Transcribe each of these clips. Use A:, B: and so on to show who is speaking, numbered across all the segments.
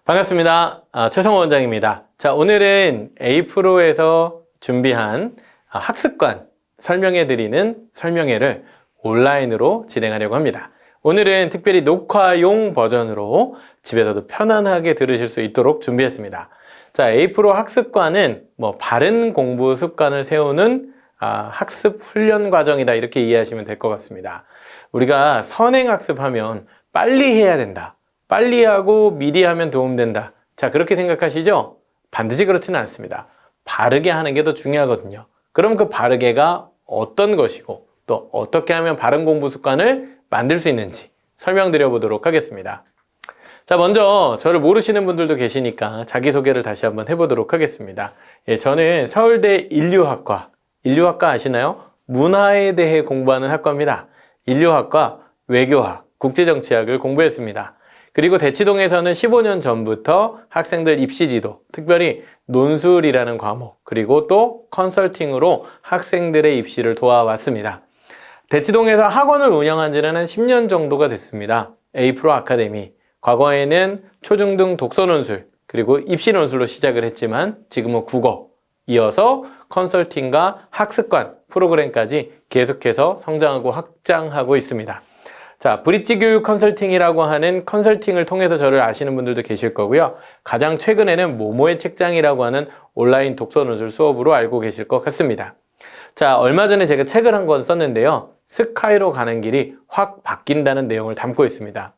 A: 반갑습니다. 최성호 원장입니다. 자, 오늘은 A프로에서 준비한 학습관 설명해드리는 설명회를 온라인으로 진행하려고 합니다. 오늘은 특별히 녹화용 버전으로 집에서도 편안하게 들으실 수 있도록 준비했습니다. 자, A프로 학습관은 바른 공부 습관을 세우는 학습 훈련 과정이다, 이렇게 이해하시면 될 것 같습니다. 우리가 선행학습하면 빨리 해야 된다, 빨리 하고 미리 하면 도움된다, 자, 그렇게 생각하시죠? 반드시 그렇지는 않습니다. 바르게 하는 게 더 중요하거든요. 그럼 그 바르게가 어떤 것이고 또 어떻게 하면 바른 공부 습관을 만들 수 있는지 설명드려 보도록 하겠습니다. 자, 먼저 저를 모르시는 분들도 계시니까 자기소개를 다시 한번 해보도록 하겠습니다. 저는 서울대 인류학과 아시나요? 문화에 대해 공부하는 학과입니다. 인류학과, 외교학, 국제정치학을 공부했습니다. 그리고 대치동에서는 15년 전부터 학생들 입시지도, 특별히 논술이라는 과목, 그리고 또 컨설팅으로 학생들의 입시를 도와왔습니다. 대치동에서 학원을 운영한 지는 한 10년 정도가 됐습니다. A프로 아카데미, 과거에는 초중등 독서 논술, 그리고 입시 논술로 시작을 했지만 지금은 국어, 이어서 컨설팅과 학습관 프로그램까지 계속해서 성장하고 확장하고 있습니다. 자, 브릿지 교육 컨설팅이라고 하는 컨설팅을 통해서 저를 아시는 분들도 계실 거고요. 가장 최근에는 모모의 책장이라고 하는 온라인 독서 논술 수업으로 알고 계실 것 같습니다. 자, 얼마 전에 제가 책을 한 권 썼는데요. 스카이로 가는 길이 확 바뀐다는 내용을 담고 있습니다.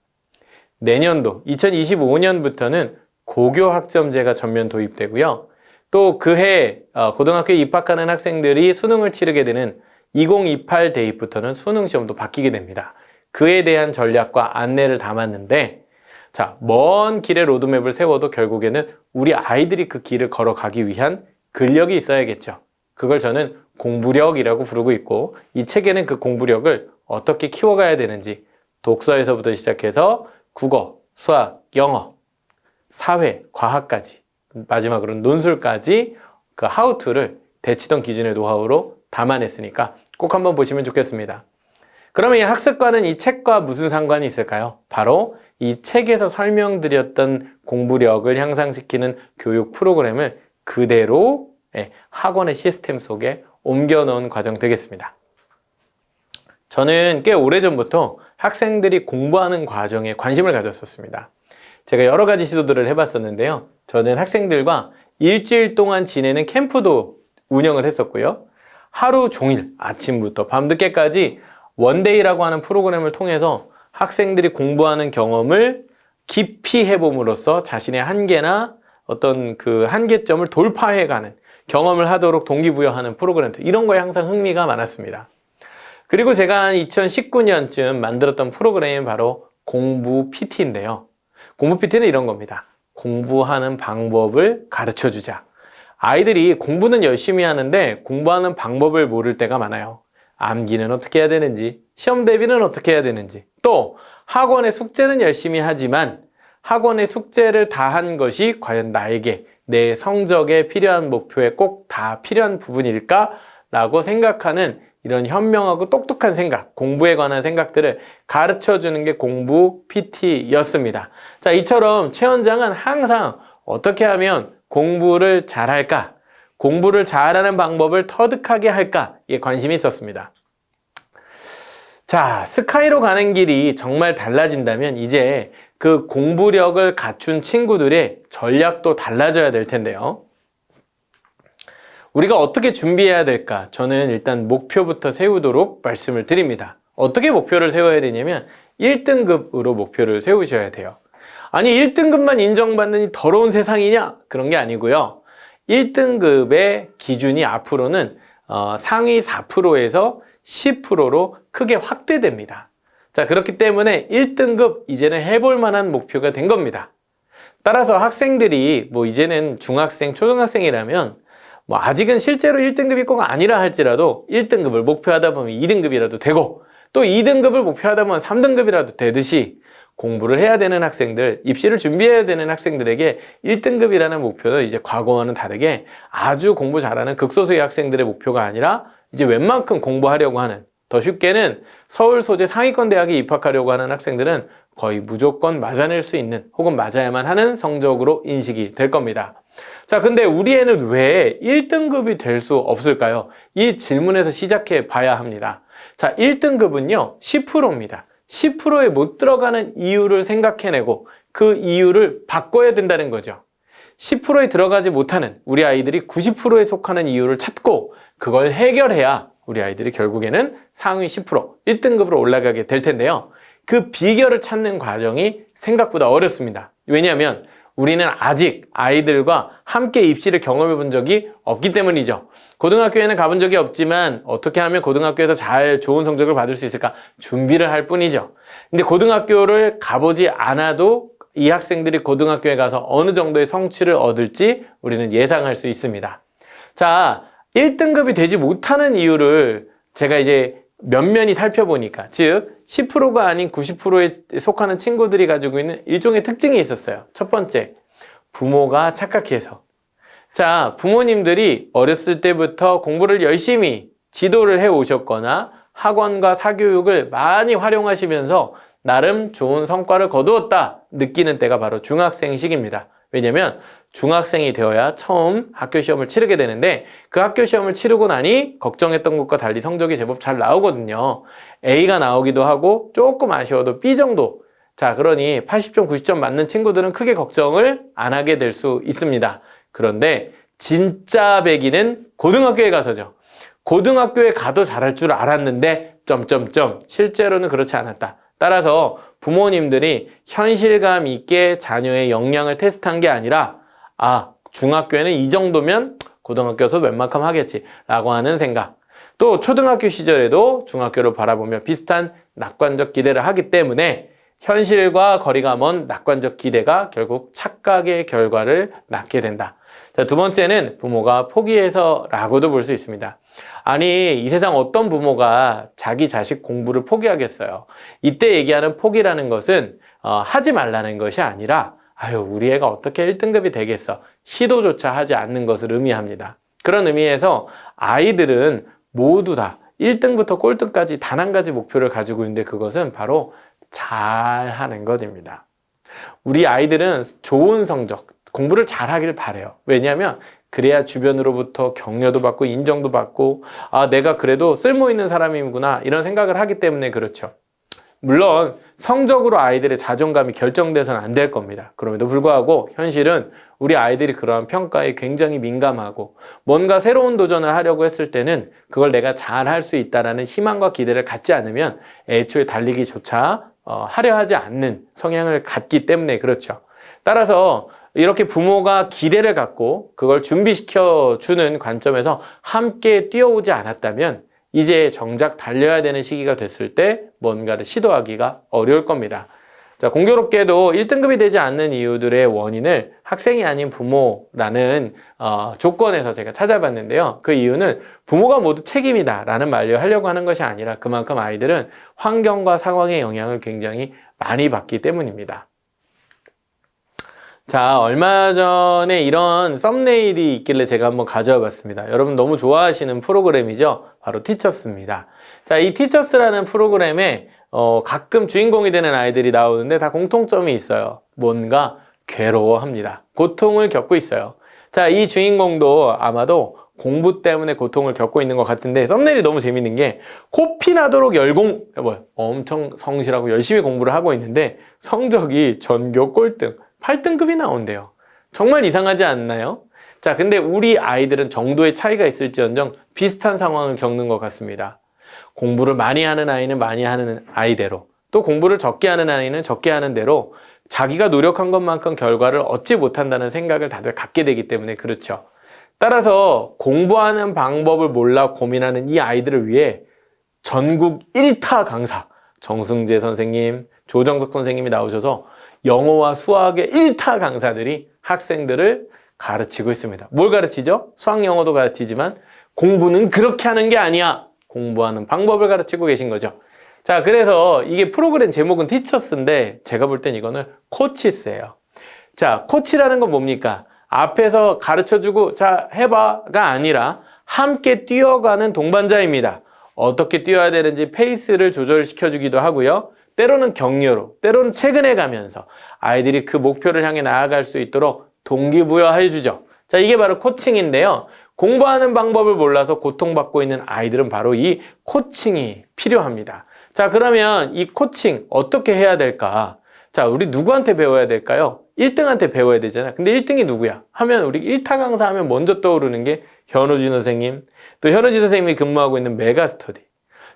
A: 내년도 2025년부터는 고교 학점제가 전면 도입되고요. 또 그해 고등학교에 입학하는 학생들이 수능을 치르게 되는 2028 대입부터는 수능 시험도 바뀌게 됩니다. 그에 대한 전략과 안내를 담았는데, 자, 먼 길의 로드맵을 세워도 결국에는 우리 아이들이 그 길을 걸어가기 위한 근력이 있어야겠죠. 그걸 저는 공부력이라고 부르고 있고, 이 책에는 그 공부력을 어떻게 키워가야 되는지 독서에서부터 시작해서 국어, 수학, 영어, 사회, 과학까지, 마지막으로는 논술까지 그 하우투를 대치동 기준의 노하우로 담아냈으니까 꼭 한번 보시면 좋겠습니다. 그러면 이 학습관은 이 책과 무슨 상관이 있을까요? 바로 이 책에서 설명드렸던 공부력을 향상시키는 교육 프로그램을 그대로 학원의 시스템 속에 옮겨 넣은 과정 되겠습니다. 저는 꽤 오래전부터 학생들이 공부하는 과정에 관심을 가졌었습니다. 제가 여러 가지 시도들을 해봤었는데요. 저는 학생들과 일주일 동안 지내는 캠프도 운영을 했었고요. 하루 종일 아침부터 밤늦게까지 원데이라고 하는 프로그램을 통해서 학생들이 공부하는 경험을 깊이 해봄으로써 자신의 한계나 어떤 그 한계점을 돌파해가는 경험을 하도록 동기부여하는 프로그램들, 이런 거에 항상 흥미가 많았습니다. 그리고 제가 한 2019년쯤 만들었던 프로그램이 바로 공부 PT인데요. 공부 PT는 이런 겁니다. 공부하는 방법을 가르쳐주자. 아이들이 공부는 열심히 하는데 공부하는 방법을 모를 때가 많아요. 암기는 어떻게 해야 되는지, 시험 대비는 어떻게 해야 되는지, 또 학원의 숙제는 열심히 하지만 학원의 숙제를 다 한 것이 과연 나에게 내 성적에 필요한 목표에 꼭 다 필요한 부분일까? 라고 생각하는 이런 현명하고 똑똑한 생각, 공부에 관한 생각들을 가르쳐주는 게 공부 PT였습니다. 자, 이처럼 최 원장은 항상 어떻게 하면 공부를 잘할까? 공부를 잘하는 방법을 터득하게 할까에 관심이 있었습니다. 자, 스카이로 가는 길이 정말 달라진다면 이제 그 공부력을 갖춘 친구들의 전략도 달라져야 될 텐데요. 우리가 어떻게 준비해야 될까? 저는 일단 목표부터 세우도록 말씀을 드립니다. 어떻게 목표를 세워야 되냐면 1등급으로 목표를 세우셔야 돼요. 아니, 1등급만 인정받는 이 더러운 세상이냐? 그런 게 아니고요. 1등급의 기준이 앞으로는 상위 4%에서 10%로 크게 확대됩니다. 자, 그렇기 때문에 1등급 이제는 해볼 만한 목표가 된 겁니다. 따라서 학생들이 이제는 중학생, 초등학생이라면 아직은 실제로 1등급이 꼭 아니라 할지라도 1등급을 목표하다 보면 2등급이라도 되고, 또 2등급을 목표하다 보면 3등급이라도 되듯이 공부를 해야 되는 학생들, 입시를 준비해야 되는 학생들에게 1등급이라는 목표는 이제 과거와는 다르게 아주 공부 잘하는 극소수의 학생들의 목표가 아니라 이제 웬만큼 공부하려고 하는, 더 쉽게는 서울 소재 상위권 대학에 입학하려고 하는 학생들은 거의 무조건 맞아낼 수 있는 혹은 맞아야만 하는 성적으로 인식이 될 겁니다. 자, 근데 우리 애는 왜 1등급이 될 수 없을까요? 이 질문에서 시작해 봐야 합니다. 자, 1등급은요, 10%입니다. 10%에 못 들어가는 이유를 생각해내고 그 이유를 바꿔야 된다는 거죠. 10%에 들어가지 못하는 우리 아이들이 90%에 속하는 이유를 찾고 그걸 해결해야 우리 아이들이 결국에는 상위 10%, 1등급으로 올라가게 될 텐데요. 그 비결을 찾는 과정이 생각보다 어렵습니다. 왜냐하면 우리는 아직 아이들과 함께 입시를 경험해 본 적이 없기 때문이죠. 고등학교에는 가본 적이 없지만 어떻게 하면 고등학교에서 잘 좋은 성적을 받을 수 있을까 준비를 할 뿐이죠. 근데 고등학교를 가보지 않아도 이 학생들이 고등학교에 가서 어느 정도의 성취를 얻을지 우리는 예상할 수 있습니다. 자, 1등급이 되지 못하는 이유를 제가 이제 면면히 살펴보니까, 즉 10%가 아닌 90%에 속하는 친구들이 가지고 있는 일종의 특징이 있었어요. 첫 번째, 부모가 착각해서. 자, 부모님들이 어렸을 때부터 공부를 열심히 지도를 해 오셨거나 학원과 사교육을 많이 활용하시면서 나름 좋은 성과를 거두었다 느끼는 때가 바로 중학생 시기입니다. 왜냐면 중학생이 되어야 처음 학교 시험을 치르게 되는데 그 학교 시험을 치르고 나니 걱정했던 것과 달리 성적이 제법 잘 나오거든요. A가 나오기도 하고 조금 아쉬워도 B 정도. 자, 그러니 80점, 90점 맞는 친구들은 크게 걱정을 안 하게 될 수 있습니다. 그런데 진짜 배기는 고등학교에 가서죠. 고등학교에 가도 잘할 줄 알았는데 실제로는 그렇지 않았다. 따라서 부모님들이 현실감 있게 자녀의 역량을 테스트한 게 아니라 중학교에는 이 정도면 고등학교에서 웬만큼 하겠지 라고 하는 생각. 또 초등학교 시절에도 중학교를 바라보며 비슷한 낙관적 기대를 하기 때문에 현실과 거리가 먼 낙관적 기대가 결국 착각의 결과를 낳게 된다. 자, 두 번째는 부모가 포기해서라고도 볼 수 있습니다. 아니, 이 세상 어떤 부모가 자기 자식 공부를 포기하겠어요? 이때 얘기하는 포기라는 것은 하지 말라는 것이 아니라 우리 애가 어떻게 1등급이 되겠어? 시도조차 하지 않는 것을 의미합니다. 그런 의미에서 아이들은 모두 다 1등부터 꼴등까지 단 한 가지 목표를 가지고 있는데 그것은 바로 잘하는 것입니다. 우리 아이들은 좋은 성적, 공부를 잘하길 바래요. 왜냐하면 그래야 주변으로부터 격려도 받고 인정도 받고 내가 그래도 쓸모있는 사람이구나 이런 생각을 하기 때문에 그렇죠. 물론 성적으로 아이들의 자존감이 결정돼서는 안 될 겁니다. 그럼에도 불구하고 현실은 우리 아이들이 그러한 평가에 굉장히 민감하고 뭔가 새로운 도전을 하려고 했을 때는 그걸 내가 잘할 수 있다는 희망과 기대를 갖지 않으면 애초에 달리기조차 하려 하지 않는 성향을 갖기 때문에 그렇죠. 따라서 이렇게 부모가 기대를 갖고 그걸 준비시켜주는 관점에서 함께 뛰어오지 않았다면 이제 정작 달려야 되는 시기가 됐을 때 뭔가를 시도하기가 어려울 겁니다. 자, 공교롭게도 1등급이 되지 않는 이유들의 원인을 학생이 아닌 부모라는 조건에서 제가 찾아봤는데요. 그 이유는 부모가 모두 책임이다 라는 말을 하려고 하는 것이 아니라 그만큼 아이들은 환경과 상황의 영향을 굉장히 많이 받기 때문입니다. 자, 얼마 전에 이런 썸네일이 있길래 제가 한번 가져와 봤습니다. 여러분 너무 좋아하시는 프로그램이죠. 바로 티처스입니다. 자, 이 티처스라는 프로그램에 가끔 주인공이 되는 아이들이 나오는데 다 공통점이 있어요. 뭔가 괴로워합니다. 고통을 겪고 있어요. 자, 이 주인공도 아마도 공부 때문에 고통을 겪고 있는 것 같은데 썸네일이 너무 재밌는 게 코피 나도록 엄청 성실하고 열심히 공부를 하고 있는데 성적이 전교 꼴등 8등급이 나온대요. 정말 이상하지 않나요? 자, 근데 우리 아이들은 정도의 차이가 있을지언정 비슷한 상황을 겪는 것 같습니다. 공부를 많이 하는 아이는 많이 하는 아이대로, 또 공부를 적게 하는 아이는 적게 하는 대로 자기가 노력한 것만큼 결과를 얻지 못한다는 생각을 다들 갖게 되기 때문에 그렇죠. 따라서 공부하는 방법을 몰라 고민하는 이 아이들을 위해 전국 1타 강사 정승재 선생님, 조정석 선생님이 나오셔서 영어와 수학의 1타 강사들이 학생들을 가르치고 있습니다. 뭘 가르치죠? 수학 영어도 가르치지만 공부는 그렇게 하는 게 아니야. 공부하는 방법을 가르치고 계신 거죠. 자, 그래서 이게 프로그램 제목은 티처스인데 제가 볼 땐 이거는 코치스예요. 자, 코치라는 건 뭡니까? 앞에서 가르쳐주고 자, 해봐가 아니라 함께 뛰어가는 동반자입니다. 어떻게 뛰어야 되는지 페이스를 조절시켜주기도 하고요. 때로는 격려로, 때로는 최근에 가면서 아이들이 그 목표를 향해 나아갈 수 있도록 동기부여해 주죠. 자, 이게 바로 코칭인데요. 공부하는 방법을 몰라서 고통받고 있는 아이들은 바로 이 코칭이 필요합니다. 자, 그러면 이 코칭 어떻게 해야 될까? 자, 우리 누구한테 배워야 될까요? 1등한테 배워야 되잖아. 근데 1등이 누구야? 하면 우리 1타 강사 하면 먼저 떠오르는 게 현우진 선생님, 또 현우진 선생님이 근무하고 있는 메가스터디.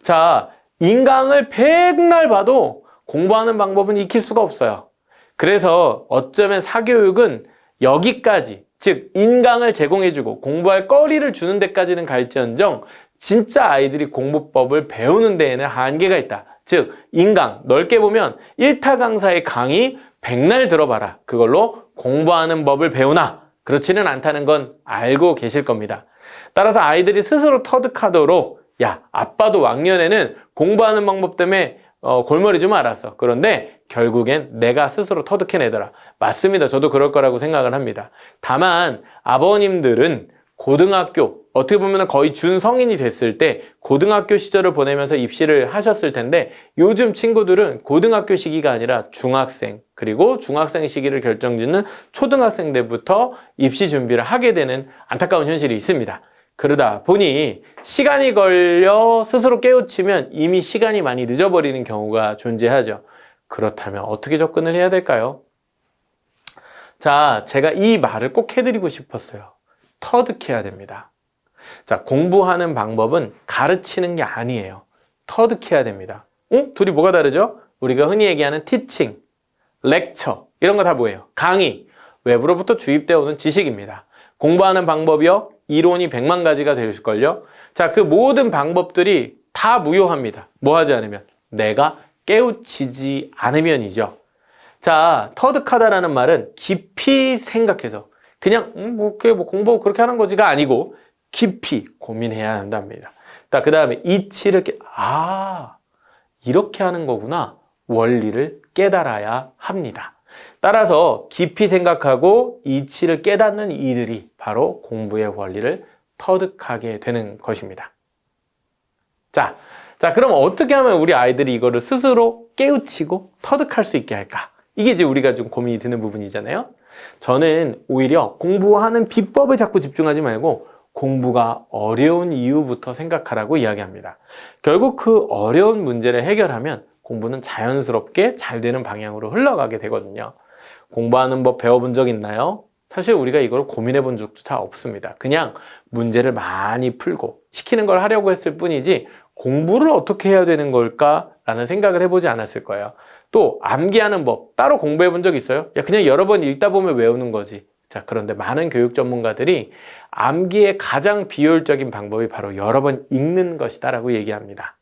A: 자, 인강을 백날 봐도 공부하는 방법은 익힐 수가 없어요. 그래서 어쩌면 사교육은 여기까지, 즉 인강을 제공해주고 공부할 거리를 주는 데까지는 갈지언정 진짜 아이들이 공부법을 배우는 데에는 한계가 있다. 즉 인강, 넓게 보면 1타 강사의 강의 100날 들어봐라. 그걸로 공부하는 법을 배우나? 그렇지는 않다는 건 알고 계실 겁니다. 따라서 아이들이 스스로 터득하도록, 야, 아빠도 왕년에는 공부하는 방법 때문에 골머리 좀 앓았어. 그런데 결국엔 내가 스스로 터득해내더라. 맞습니다. 저도 그럴 거라고 생각을 합니다. 다만 아버님들은 고등학교, 어떻게 보면 거의 준성인이 됐을 때 고등학교 시절을 보내면서 입시를 하셨을 텐데 요즘 친구들은 고등학교 시기가 아니라 중학생, 그리고 중학생 시기를 결정짓는 초등학생 때부터 입시 준비를 하게 되는 안타까운 현실이 있습니다. 그러다 보니 시간이 걸려 스스로 깨우치면 이미 시간이 많이 늦어버리는 경우가 존재하죠. 그렇다면 어떻게 접근을 해야 될까요? 자, 제가 이 말을 꼭 해드리고 싶었어요. 터득해야 됩니다. 자, 공부하는 방법은 가르치는 게 아니에요. 터득해야 됩니다. 둘이 뭐가 다르죠? 우리가 흔히 얘기하는 티칭, 렉처 이런 거 다 뭐예요? 강의, 외부로부터 주입되어 오는 지식입니다. 공부하는 방법이요? 이론이 100만 가지가 될걸요? 자, 그 모든 방법들이 다 무효합니다. 뭐 하지 않으면? 내가 깨우치지 않으면이죠. 자, 터득하다라는 말은 깊이 생각해서 그냥 공부 그렇게 하는 거지가 아니고 깊이 고민해야 한답니다. 그 다음에 이치를 이렇게 하는 거구나. 원리를 깨달아야 합니다. 따라서 깊이 생각하고 이치를 깨닫는 이들이 바로 공부의 원리를 터득하게 되는 것입니다. 자, 그럼 어떻게 하면 우리 아이들이 이거를 스스로 깨우치고 터득할 수 있게 할까? 이게 이제 우리가 좀 고민이 드는 부분이잖아요. 저는 오히려 공부하는 비법에 자꾸 집중하지 말고 공부가 어려운 이유부터 생각하라고 이야기합니다. 결국 그 어려운 문제를 해결하면 공부는 자연스럽게 잘 되는 방향으로 흘러가게 되거든요. 공부하는 법 배워본 적 있나요? 사실 우리가 이걸 고민해 본 적도 잘 없습니다. 그냥 문제를 많이 풀고 시키는 걸 하려고 했을 뿐이지 공부를 어떻게 해야 되는 걸까라는 생각을 해보지 않았을 거예요. 또 암기하는 법 따로 공부해 본 적 있어요? 그냥 여러 번 읽다 보면 외우는 거지. 자, 그런데 많은 교육 전문가들이 암기의 가장 비효율적인 방법이 바로 여러 번 읽는 것이다라고 얘기합니다.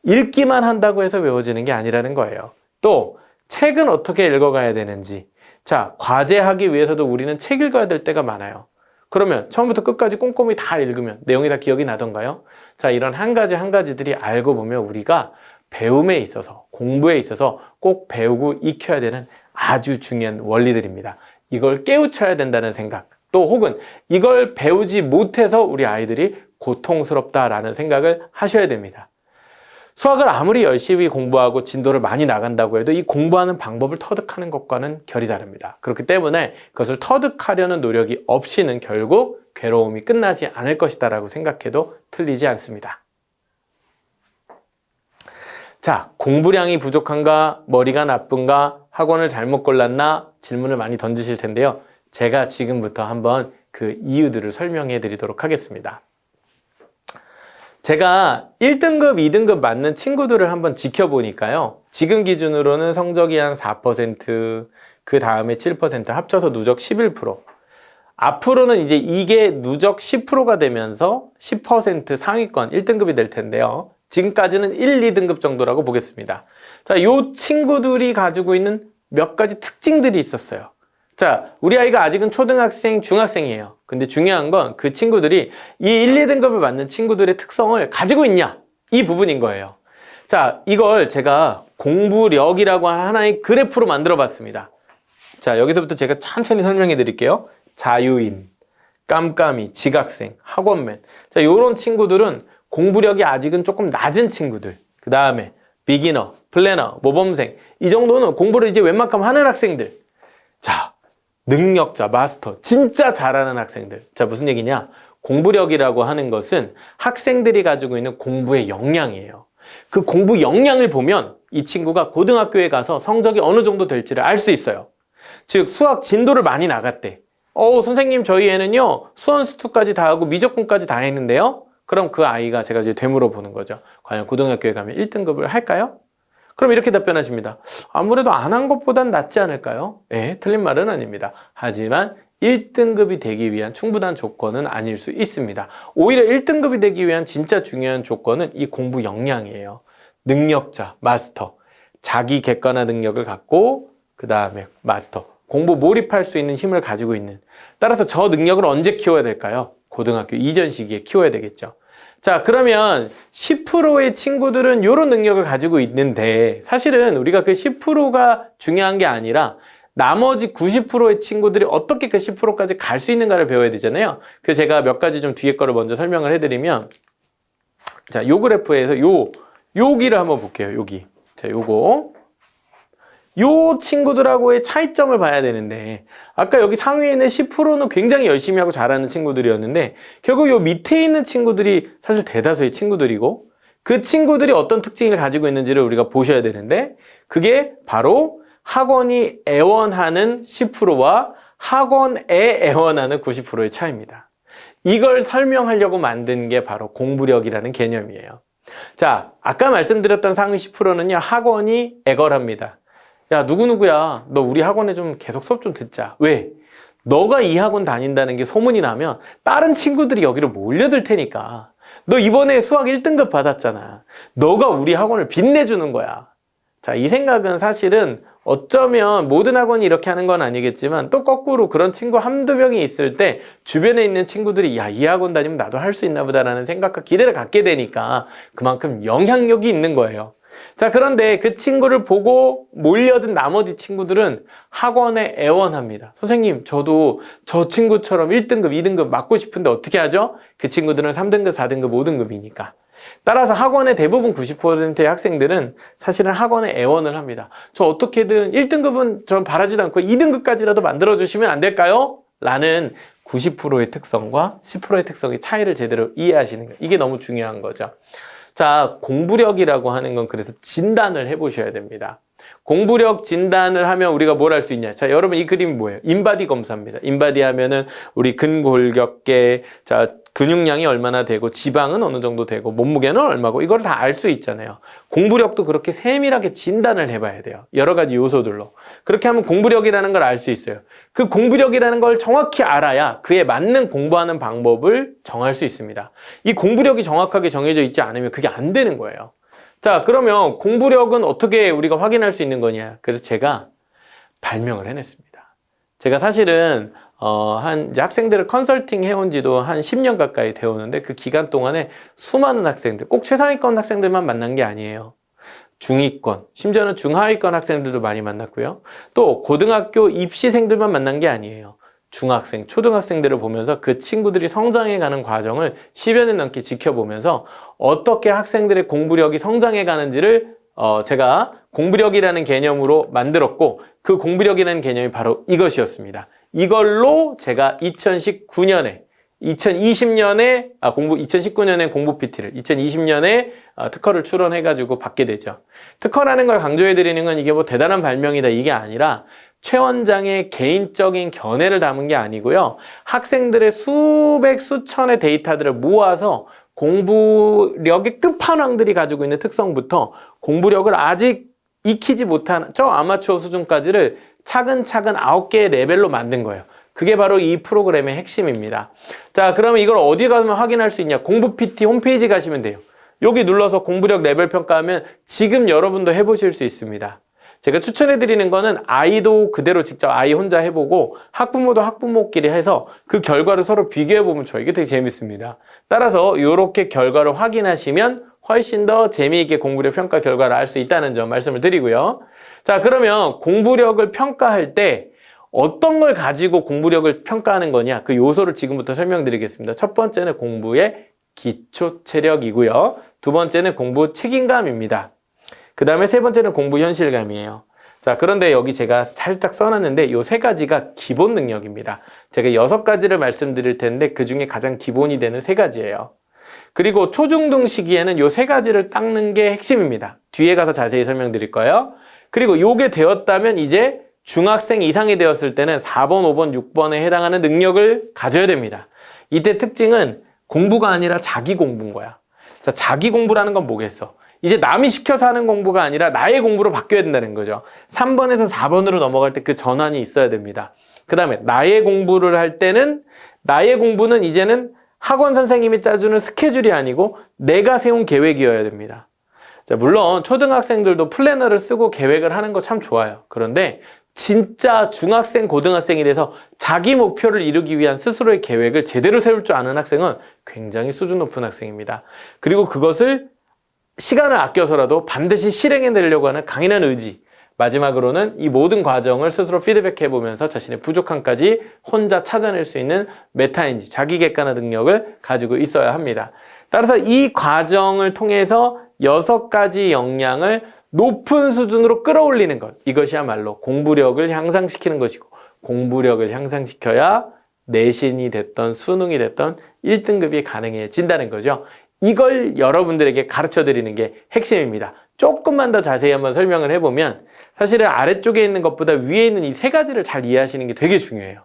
A: 읽기만 한다고 해서 외워지는 게 아니라는 거예요. 또 책은 어떻게 읽어가야 되는지. 자, 과제하기 위해서도 우리는 책 읽어야 될 때가 많아요. 그러면 처음부터 끝까지 꼼꼼히 다 읽으면 내용이 다 기억이 나던가요? 자, 이런 한 가지들이 알고 보면 우리가 배움에 있어서, 공부에 있어서 꼭 배우고 익혀야 되는 아주 중요한 원리들입니다. 이걸 깨우쳐야 된다는 생각, 또 혹은 이걸 배우지 못해서 우리 아이들이 고통스럽다라는 생각을 하셔야 됩니다. 수학을 아무리 열심히 공부하고 진도를 많이 나간다고 해도 이 공부하는 방법을 터득하는 것과는 결이 다릅니다. 그렇기 때문에 그것을 터득하려는 노력이 없이는 결국 괴로움이 끝나지 않을 것이다라고 생각해도 틀리지 않습니다. 자, 공부량이 부족한가? 머리가 나쁜가? 학원을 잘못 골랐나? 질문을 많이 던지실 텐데요. 제가 지금부터 한번 그 이유들을 설명해 드리도록 하겠습니다. 제가 1등급, 2등급 맞는 친구들을 한번 지켜보니까요. 지금 기준으로는 성적이 한 4%, 그 다음에 7%, 합쳐서 누적 11%. 앞으로는 이제 이게 누적 10%가 되면서 10% 상위권 1등급이 될 텐데요. 지금까지는 1, 2등급 정도라고 보겠습니다. 자, 요 친구들이 가지고 있는 몇 가지 특징들이 있었어요. 자, 우리 아이가 아직은 초등학생, 중학생이에요. 근데 중요한 건 그 친구들이 이 1, 2등급을 맞는 친구들의 특성을 가지고 있냐? 이 부분인 거예요. 자, 이걸 제가 공부력이라고 하나의 그래프로 만들어 봤습니다. 자, 여기서부터 제가 천천히 설명해 드릴게요. 자유인, 깜깜이, 지각생, 학원맨. 자, 요런 친구들은 공부력이 아직은 조금 낮은 친구들. 그 다음에 비기너, 플래너, 모범생 이 정도는 공부를 이제 웬만큼 하는 학생들. 자, 능력자, 마스터, 진짜 잘하는 학생들. 자, 무슨 얘기냐? 공부력이라고 하는 것은 학생들이 가지고 있는 공부의 역량이에요. 그 공부 역량을 보면 이 친구가 고등학교에 가서 성적이 어느 정도 될지를 알 수 있어요. 즉 수학 진도를 많이 나갔대. 선생님 저희 애는요 수원수투까지 다 하고 미적분까지 다 했는데요. 그럼 그 아이가 제가 이제 되물어 보는 거죠. 과연 고등학교에 가면 1등급을 할까요? 그럼 이렇게 답변하십니다. 아무래도 안 한 것보단 낫지 않을까요? 네, 틀린 말은 아닙니다. 하지만 1등급이 되기 위한 충분한 조건은 아닐 수 있습니다. 오히려 1등급이 되기 위한 진짜 중요한 조건은 이 공부 역량이에요. 능력자, 마스터, 자기 객관화 능력을 갖고 그 다음에 마스터, 공부 몰입할 수 있는 힘을 가지고 있는. 따라서 저 능력을 언제 키워야 될까요? 고등학교 이전 시기에 키워야 되겠죠. 자, 그러면 10%의 친구들은 이런 능력을 가지고 있는데 사실은 우리가 그 10%가 중요한 게 아니라 나머지 90%의 친구들이 어떻게 그 10%까지 갈 수 있는가를 배워야 되잖아요. 그래서 제가 몇 가지 좀 뒤에 거를 먼저 설명을 해드리면, 자, 요 그래프에서 여기를 한번 볼게요. 여기. 자, 요 친구들하고의 차이점을 봐야 되는데, 아까 여기 상위에 있는 10%는 굉장히 열심히 하고 잘하는 친구들이었는데, 결국 요 밑에 있는 친구들이 사실 대다수의 친구들이고, 그 친구들이 어떤 특징을 가지고 있는지를 우리가 보셔야 되는데, 그게 바로 학원이 애원하는 10%와 학원에 애원하는 90%의 차이입니다. 이걸 설명하려고 만든 게 바로 공부력이라는 개념이에요. 자, 아까 말씀드렸던 상위 10%는요, 학원이 애걸합니다. 야, 누구누구야, 너 우리 학원에 좀 계속 수업 좀 듣자. 왜? 너가 이 학원 다닌다는 게 소문이 나면 다른 친구들이 여기로 몰려들 테니까. 너 이번에 수학 1등급 받았잖아. 너가 우리 학원을 빛내주는 거야. 자, 이 생각은 사실은 어쩌면 모든 학원이 이렇게 하는 건 아니겠지만 또 거꾸로 그런 친구 한두 명이 있을 때 주변에 있는 친구들이 야, 이 학원 다니면 나도 할 수 있나 보다라는 생각과 기대를 갖게 되니까 그만큼 영향력이 있는 거예요. 자, 그런데 그 친구를 보고 몰려든 나머지 친구들은 학원에 애원합니다. 선생님, 저도 저 친구처럼 1등급, 2등급 맞고 싶은데 어떻게 하죠? 그 친구들은 3등급, 4등급, 5등급이니까. 따라서 학원의 대부분 90%의 학생들은 사실은 학원에 애원을 합니다. 저 어떻게든 1등급은 전 바라지도 않고 2등급까지라도 만들어주시면 안 될까요? 라는 90%의 특성과 10%의 특성의 차이를 제대로 이해하시는 거예요. 이게 너무 중요한 거죠. 자, 공부력이라고 하는 건 그래서 진단을 해보셔야 됩니다. 공부력 진단을 하면 우리가 뭘 할 수 있냐? 자, 여러분 이 그림이 뭐예요? 인바디 검사입니다. 인바디 하면은 우리 근골격계, 자, 근육량이 얼마나 되고 지방은 어느 정도 되고 몸무게는 얼마고 이걸 다 알 수 있잖아요. 공부력도 그렇게 세밀하게 진단을 해봐야 돼요. 여러 가지 요소들로. 그렇게 하면 공부력이라는 걸 알 수 있어요. 그 공부력이라는 걸 정확히 알아야 그에 맞는 공부하는 방법을 정할 수 있습니다. 이 공부력이 정확하게 정해져 있지 않으면 그게 안 되는 거예요. 자, 그러면 공부력은 어떻게 우리가 확인할 수 있는 거냐? 그래서 제가 발명을 해냈습니다. 제가 사실은 이제 학생들을 컨설팅 해온 지도 한 10년 가까이 되었는데 그 기간 동안에 수많은 학생들, 꼭 최상위권 학생들만 만난 게 아니에요. 중위권, 심지어는 중하위권 학생들도 많이 만났고요. 또 고등학교 입시생들만 만난 게 아니에요. 중학생, 초등학생들을 보면서 그 친구들이 성장해가는 과정을 10여 년 넘게 지켜보면서 어떻게 학생들의 공부력이 성장해가는지를 제가 공부력이라는 개념으로 만들었고 그 공부력이라는 개념이 바로 이것이었습니다. 이걸로 제가 2019년에 공부 PT를 2020년에 특허를 출원해가지고 받게 되죠. 특허라는 걸 강조해드리는 건 이게 뭐 대단한 발명이다 이게 아니라 최 원장의 개인적인 견해를 담은 게 아니고요. 학생들의 수백 수천의 데이터들을 모아서 공부력의 끝판왕들이 가지고 있는 특성부터 공부력을 아직 익히지 못한 저 아마추어 수준까지를 차근차근 9개의 레벨로 만든 거예요. 그게 바로 이 프로그램의 핵심입니다. 자, 그러면 이걸 어디 가면 확인할 수 있냐? 공부 PT 홈페이지 가시면 돼요. 여기 눌러서 공부력 레벨 평가하면 지금 여러분도 해보실 수 있습니다. 제가 추천해드리는 거는 아이도 그대로 직접 아이 혼자 해보고 학부모도 학부모끼리 해서 그 결과를 서로 비교해보면 좋아요. 이게 되게 재밌습니다. 따라서 이렇게 결과를 확인하시면 훨씬 더 재미있게 공부력 평가 결과를 알 수 있다는 점 말씀을 드리고요. 자, 그러면 공부력을 평가할 때 어떤 걸 가지고 공부력을 평가하는 거냐? 그 요소를 지금부터 설명드리겠습니다. 첫 번째는 공부의 기초 체력이고요. 두 번째는 공부 책임감입니다. 그 다음에 세 번째는 공부 현실감이에요. 자, 그런데 여기 제가 살짝 써놨는데 이 세 가지가 기본 능력입니다. 제가 6가지를 말씀드릴 텐데 그 중에 가장 기본이 되는 세 가지예요. 그리고 초중등 시기에는 이 세 가지를 닦는 게 핵심입니다. 뒤에 가서 자세히 설명드릴 거예요. 그리고 이게 되었다면 이제 중학생 이상이 되었을 때는 4번, 5번, 6번에 해당하는 능력을 가져야 됩니다. 이때 특징은 공부가 아니라 자기 공부인 거야. 자, 자기 공부라는 건 뭐겠어? 이제 남이 시켜서 하는 공부가 아니라 나의 공부로 바뀌어야 된다는 거죠. 3번에서 4번으로 넘어갈 때 그 전환이 있어야 됩니다. 그 다음에 나의 공부를 할 때는 나의 공부는 이제는 학원 선생님이 짜주는 스케줄이 아니고 내가 세운 계획이어야 됩니다. 자, 물론 초등학생들도 플래너를 쓰고 계획을 하는 거 참 좋아요. 그런데 진짜 중학생, 고등학생이 돼서 자기 목표를 이루기 위한 스스로의 계획을 제대로 세울 줄 아는 학생은 굉장히 수준 높은 학생입니다. 그리고 그것을 시간을 아껴서라도 반드시 실행해내려고 하는 강인한 의지. 마지막으로는 이 모든 과정을 스스로 피드백해보면서 자신의 부족함까지 혼자 찾아낼 수 있는 메타인지, 자기 객관화 능력을 가지고 있어야 합니다. 따라서 이 과정을 통해서 6가지 역량을 높은 수준으로 끌어올리는 것. 이것이야말로 공부력을 향상시키는 것이고, 공부력을 향상시켜야 내신이 됐던 수능이 됐던 1등급이 가능해진다는 거죠. 이걸 여러분들에게 가르쳐 드리는 게 핵심입니다. 조금만 더 자세히 한번 설명을 해보면 사실은 아래쪽에 있는 것보다 위에 있는 이 세 가지를 잘 이해하시는 게 되게 중요해요.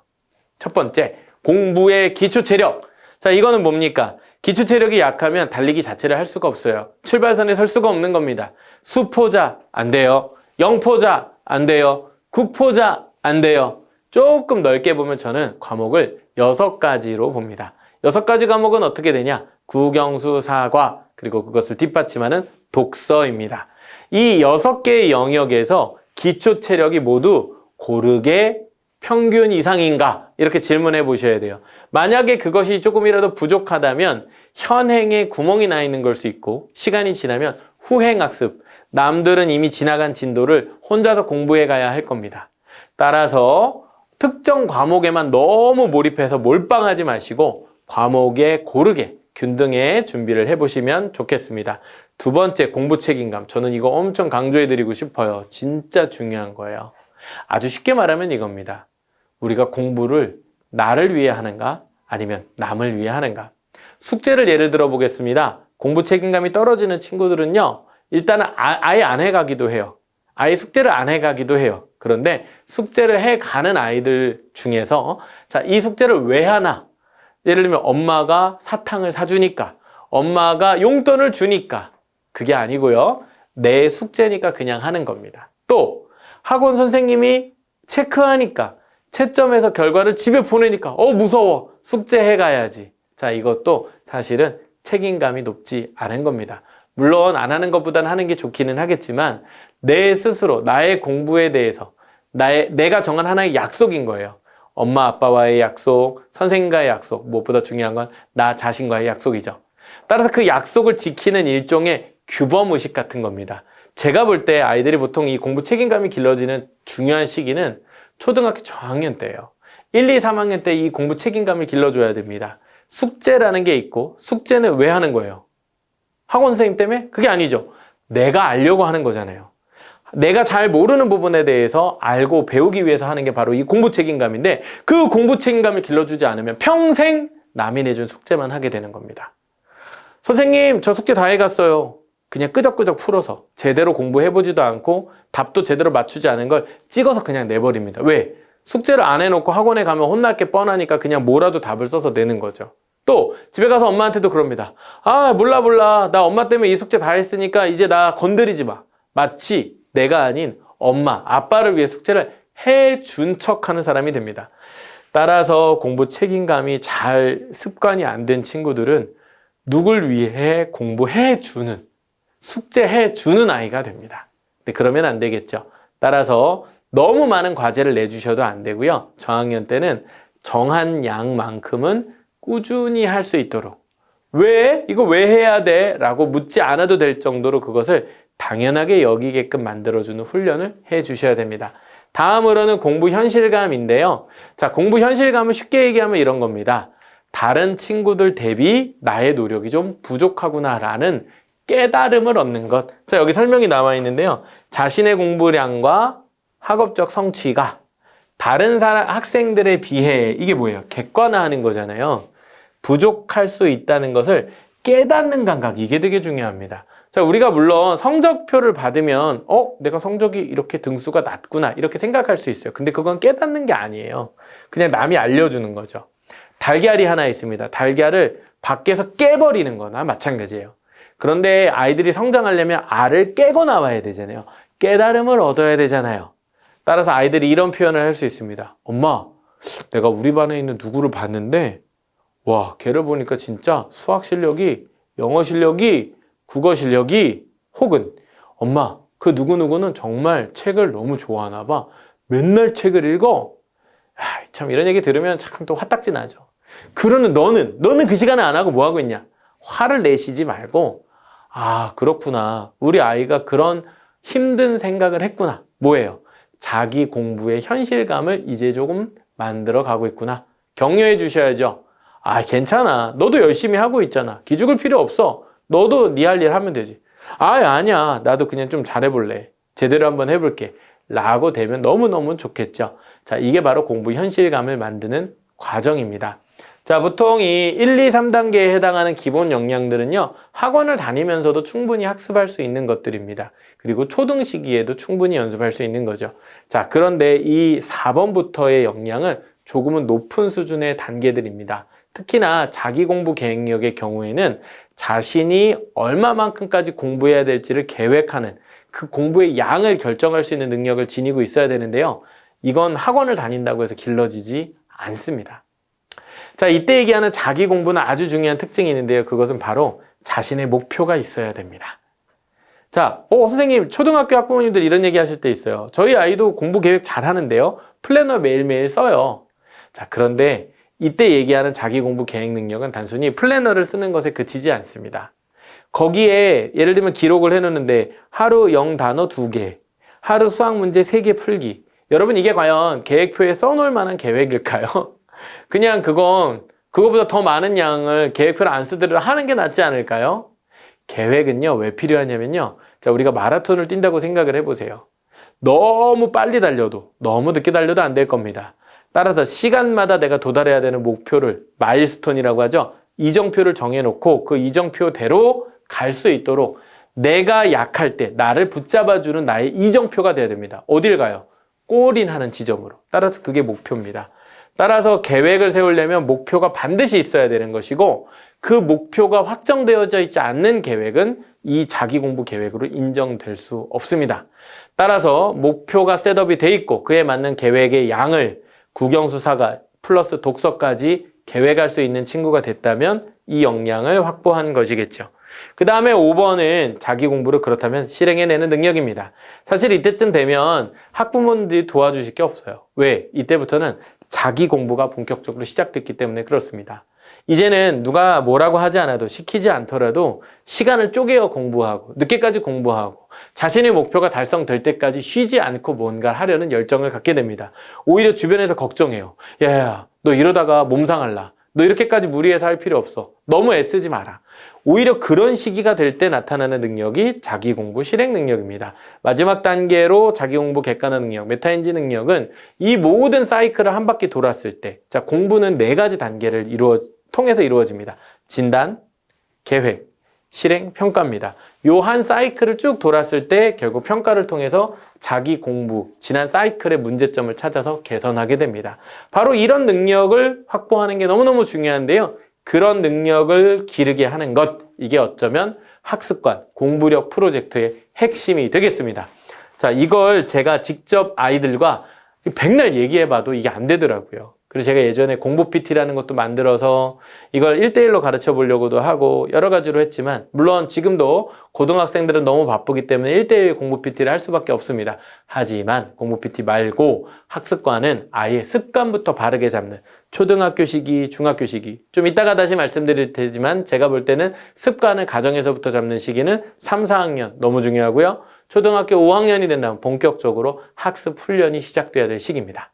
A: 첫 번째, 공부의 기초 체력. 자, 이거는 뭡니까? 기초 체력이 약하면 달리기 자체를 할 수가 없어요. 출발선에 설 수가 없는 겁니다. 수포자 안 돼요. 영포자 안 돼요. 국포자 안 돼요. 조금 넓게 보면 저는 과목을 6가지로 봅니다. 6가지 과목은 어떻게 되냐? 국영수, 사과, 그리고 그것을 뒷받침하는 독서입니다. 이 6개의 영역에서 기초 체력이 모두 고르게 평균 이상인가? 이렇게 질문해 보셔야 돼요. 만약에 그것이 조금이라도 부족하다면 현행에 구멍이 나 있는 걸 수 있고, 시간이 지나면 후행학습, 남들은 이미 지나간 진도를 혼자서 공부해 가야 할 겁니다. 따라서 특정 과목에만 너무 몰입해서 몰빵하지 마시고 과목에 고르게 균등에 준비를 해보시면 좋겠습니다. 두 번째, 공부 책임감. 저는 이거 엄청 강조해드리고 싶어요. 진짜 중요한 거예요. 아주 쉽게 말하면 이겁니다. 우리가 공부를 나를 위해 하는가? 아니면 남을 위해 하는가? 숙제를 예를 들어 보겠습니다. 공부 책임감이 떨어지는 친구들은요, 일단은 아예 안 해가기도 해요. 아예 숙제를 안 해가기도 해요. 그런데 숙제를 해가는 아이들 중에서 자, 이 숙제를 왜 하나? 예를 들면 엄마가 사탕을 사주니까, 엄마가 용돈을 주니까. 그게 아니고요. 내 숙제니까 그냥 하는 겁니다. 또 학원 선생님이 체크하니까, 채점해서 결과를 집에 보내니까 무서워. 숙제해 가야지. 자, 이것도 사실은 책임감이 높지 않은 겁니다. 물론 안 하는 것보다는 하는 게 좋기는 하겠지만 내 스스로 나의 공부에 대해서 내가 정한 하나의 약속인 거예요. 엄마 아빠와의 약속, 선생님과의 약속, 무엇보다 중요한 건 나 자신과의 약속이죠. 따라서 그 약속을 지키는 일종의 규범의식 같은 겁니다. 제가 볼 때 아이들이 보통 이 공부 책임감이 길러지는 중요한 시기는 초등학교 저학년 때예요. 1, 2, 3학년 때 이 공부 책임감을 길러줘야 됩니다. 숙제라는 게 있고, 숙제는 왜 하는 거예요? 학원 선생님 때문에? 그게 아니죠. 내가 알려고 하는 거잖아요. 내가 잘 모르는 부분에 대해서 알고 배우기 위해서 하는 게 바로 이 공부 책임감인데, 그 공부 책임감을 길러주지 않으면 평생 남이 내준 숙제만 하게 되는 겁니다. 선생님, 저 숙제 다 해갔어요. 그냥 끄적끄적 풀어서 제대로 공부해보지도 않고 답도 제대로 맞추지 않은 걸 찍어서 그냥 내버립니다. 왜? 숙제를 안 해놓고 학원에 가면 혼날 게 뻔하니까 그냥 뭐라도 답을 써서 내는 거죠. 또 집에 가서 엄마한테도 그럽니다. 아, 몰라. 나 엄마 때문에 이 숙제 다 했으니까 이제 나 건드리지 마. 마치 내가 아닌 엄마, 아빠를 위해 숙제를 해준 척하는 사람이 됩니다. 따라서 공부 책임감이 잘 습관이 안 된 친구들은 누굴 위해 공부해주는, 숙제해주는 아이가 됩니다. 근데 그러면 안 되겠죠. 따라서 너무 많은 과제를 내주셔도 안 되고요. 저학년 때는 정한 양만큼은 꾸준히 할 수 있도록, 왜? 이거 왜 해야 돼? 라고 묻지 않아도 될 정도로 그것을 당연하게 여기게끔 만들어주는 훈련을 해주셔야 됩니다. 다음으로는 공부 현실감인데요. 자, 공부 현실감은 쉽게 얘기하면 이런 겁니다. 다른 친구들 대비 나의 노력이 좀 부족하구나라는 깨달음을 얻는 것. 자, 여기 설명이 나와 있는데요. 자신의 공부량과 학업적 성취가 다른 학생들에 비해 이게 뭐예요? 객관화하는 거잖아요. 부족할 수 있다는 것을 깨닫는 감각, 이게 되게 중요합니다. 자, 우리가 물론 성적표를 받으면 내가 성적이 이렇게 등수가 낮구나 이렇게 생각할 수 있어요. 근데 그건 깨닫는 게 아니에요. 그냥 남이 알려주는 거죠. 달걀이 하나 있습니다. 달걀을 밖에서 깨버리는 거나 마찬가지예요. 그런데 아이들이 성장하려면 알을 깨고 나와야 되잖아요. 깨달음을 얻어야 되잖아요. 따라서 아이들이 이런 표현을 할 수 있습니다. 엄마, 내가 우리 반에 있는 누구를 봤는데 와, 걔를 보니까 진짜 수학 실력이, 영어 실력이, 국어 실력이, 혹은 엄마, 그 누구누구는 정말 책을 너무 좋아하나 봐. 맨날 책을 읽어. 참 이런 얘기 들으면 참 또 화딱지 나죠. 그러는 너는 그 시간에 안 하고 뭐 하고 있냐? 화를 내시지 말고, 아, 그렇구나. 우리 아이가 그런 힘든 생각을 했구나. 뭐예요? 자기 공부의 현실감을 이제 조금 만들어 가고 있구나. 격려해 주셔야죠. 아, 괜찮아. 너도 열심히 하고 있잖아. 기죽을 필요 없어. 너도 네 할 일 하면 되지. 아니야. 나도 그냥 좀 잘해볼래. 제대로 한번 해볼게. 라고 되면 너무너무 좋겠죠. 자, 이게 바로 공부 현실감을 만드는 과정입니다. 자, 보통 이 1, 2, 3단계에 해당하는 기본 역량들은요, 학원을 다니면서도 충분히 학습할 수 있는 것들입니다. 그리고 초등 시기에도 충분히 연습할 수 있는 거죠. 자, 그런데 이 4번부터의 역량은 조금은 높은 수준의 단계들입니다. 특히나 자기 공부 계획력의 경우에는 자신이 얼마만큼까지 공부해야 될지를 계획하는 그 공부의 양을 결정할 수 있는 능력을 지니고 있어야 되는데요. 이건 학원을 다닌다고 해서 길러지지 않습니다. 자, 이때 얘기하는 자기 공부는 아주 중요한 특징이 있는데요. 그것은 바로 자신의 목표가 있어야 됩니다. 자, 선생님, 초등학교 학부모님들 이런 얘기 하실 때 있어요. 저희 아이도 공부 계획 잘 하는데요. 플래너 매일매일 써요. 자, 그런데 이때 얘기하는 자기 공부 계획 능력은 단순히 플래너를 쓰는 것에 그치지 않습니다. 거기에 예를 들면 기록을 해놓는데 하루 0단어 2개, 하루 수학 문제 3개 풀기. 여러분, 이게 과연 계획표에 써놓을 만한 계획일까요? 그냥 그거보다 더 많은 양을 계획표를 안 쓰더라도 하는 게 낫지 않을까요? 계획은요, 왜 필요하냐면요. 자, 우리가 마라톤을 뛴다고 생각을 해보세요. 너무 빨리 달려도, 너무 늦게 달려도 안 될 겁니다. 따라서 시간마다 내가 도달해야 되는 목표를, 마일스톤이라고 하죠. 이정표를 정해놓고 그 이정표대로 갈 수 있도록 내가 약할 때 나를 붙잡아주는 나의 이정표가 돼야 됩니다. 어딜 가요? 골인하는 지점으로. 따라서 그게 목표입니다. 따라서 계획을 세우려면 목표가 반드시 있어야 되는 것이고, 그 목표가 확정되어져 있지 않는 계획은 이 자기 공부 계획으로 인정될 수 없습니다. 따라서 목표가 셋업이 돼 있고 그에 맞는 계획의 양을 국영수사가 플러스 독서까지 계획할 수 있는 친구가 됐다면 이 역량을 확보한 것이겠죠. 그 다음에 5번은 자기 공부를 그렇다면 실행해내는 능력입니다. 사실 이때쯤 되면 학부모님들이 도와주실 게 없어요. 왜? 이때부터는 자기 공부가 본격적으로 시작됐기 때문에 그렇습니다. 이제는 누가 뭐라고 하지 않아도, 시키지 않더라도 시간을 쪼개어 공부하고 늦게까지 공부하고 자신의 목표가 달성될 때까지 쉬지 않고 뭔가를 하려는 열정을 갖게 됩니다. 오히려 주변에서 걱정해요. 야, 너 이러다가 몸 상할라. 너 이렇게까지 무리해서 할 필요 없어. 너무 애쓰지 마라. 오히려 그런 시기가 될 때 나타나는 능력이 자기 공부 실행 능력입니다. 마지막 단계로 자기 공부 객관화 능력, 메타인지 능력은 이 모든 사이클을 한 바퀴 돌았을 때, 자, 공부는 4가지 단계를 통해서 이루어집니다. 진단, 계획, 실행, 평가입니다. 요 한 사이클을 쭉 돌았을 때 결국 평가를 통해서 자기 공부, 지난 사이클의 문제점을 찾아서 개선하게 됩니다. 바로 이런 능력을 확보하는 게 너무너무 중요한데요. 그런 능력을 기르게 하는 것, 이게 어쩌면 학습관, 공부력 프로젝트의 핵심이 되겠습니다. 자, 이걸 제가 직접 아이들과 백날 얘기해봐도 이게 안 되더라고요. 그래서 제가 예전에 공부 PT라는 것도 만들어서 이걸 1대1로 가르쳐 보려고도 하고 여러 가지로 했지만, 물론 지금도 고등학생들은 너무 바쁘기 때문에 1대1 공부 PT를 할 수밖에 없습니다. 하지만 공부 PT 말고 학습관은 아예 습관부터 바르게 잡는, 초등학교 시기, 중학교 시기, 좀 이따가 다시 말씀드릴 테지만 제가 볼 때는 습관을 가정에서부터 잡는 시기는 3, 4학년 너무 중요하고요. 초등학교 5학년이 된다면 본격적으로 학습 훈련이 시작돼야 될 시기입니다.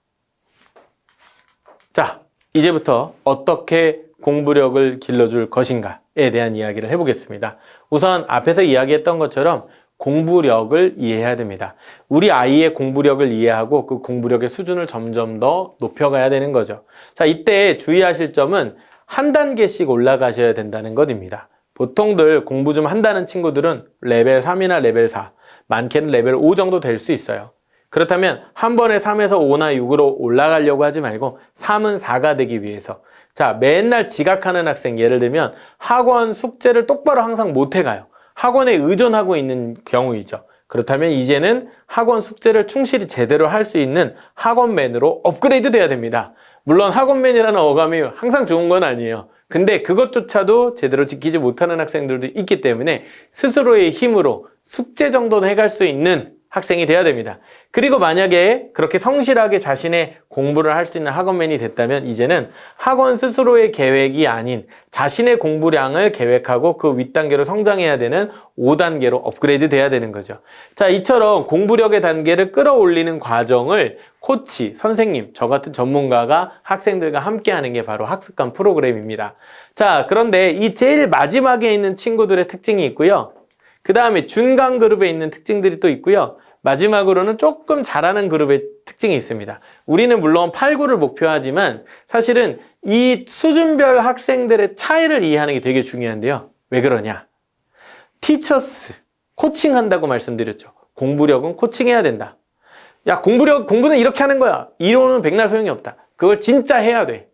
A: 자, 이제부터 어떻게 공부력을 길러줄 것인가에 대한 이야기를 해보겠습니다. 우선 앞에서 이야기했던 것처럼 공부력을 이해해야 됩니다. 우리 아이의 공부력을 이해하고 그 공부력의 수준을 점점 더 높여가야 되는 거죠. 자, 이때 주의하실 점은 한 단계씩 올라가셔야 된다는 것입니다. 보통들 공부 좀 한다는 친구들은 레벨 3이나 레벨 4, 많게는 레벨 5 정도 될 수 있어요. 그렇다면 한 번에 3에서 5나 6으로 올라가려고 하지 말고 3은 4가 되기 위해서, 자, 맨날 지각하는 학생, 예를 들면 학원 숙제를 똑바로 항상 못 해가요. 학원에 의존하고 있는 경우이죠. 그렇다면 이제는 학원 숙제를 충실히 제대로 할 수 있는 학원맨으로 업그레이드 돼야 됩니다. 물론 학원맨이라는 어감이 항상 좋은 건 아니에요. 근데 그것조차도 제대로 지키지 못하는 학생들도 있기 때문에 스스로의 힘으로 숙제 정도는 해갈 수 있는 학생이 돼야 됩니다. 그리고 만약에 그렇게 성실하게 자신의 공부를 할 수 있는 학원맨이 됐다면 이제는 학원 스스로의 계획이 아닌 자신의 공부량을 계획하고 그 윗단계로 성장해야 되는 5단계로 업그레이드 돼야 되는 거죠. 자, 이처럼 공부력의 단계를 끌어올리는 과정을 코치, 선생님, 저 같은 전문가가 학생들과 함께 하는 게 바로 학습관 프로그램입니다. 자, 그런데 이 제일 마지막에 있는 친구들의 특징이 있고요. 그 다음에 중간 그룹에 있는 특징들이 또 있고요. 마지막으로는 조금 잘하는 그룹의 특징이 있습니다. 우리는 물론 8, 9를 목표하지만 사실은 이 수준별 학생들의 차이를 이해하는 게 되게 중요한데요. 왜 그러냐? 티처스, 코칭한다고 말씀드렸죠. 공부력은 코칭해야 된다. 야, 공부는 이렇게 하는 거야. 이론은 백날 소용이 없다. 그걸 진짜 해야 돼.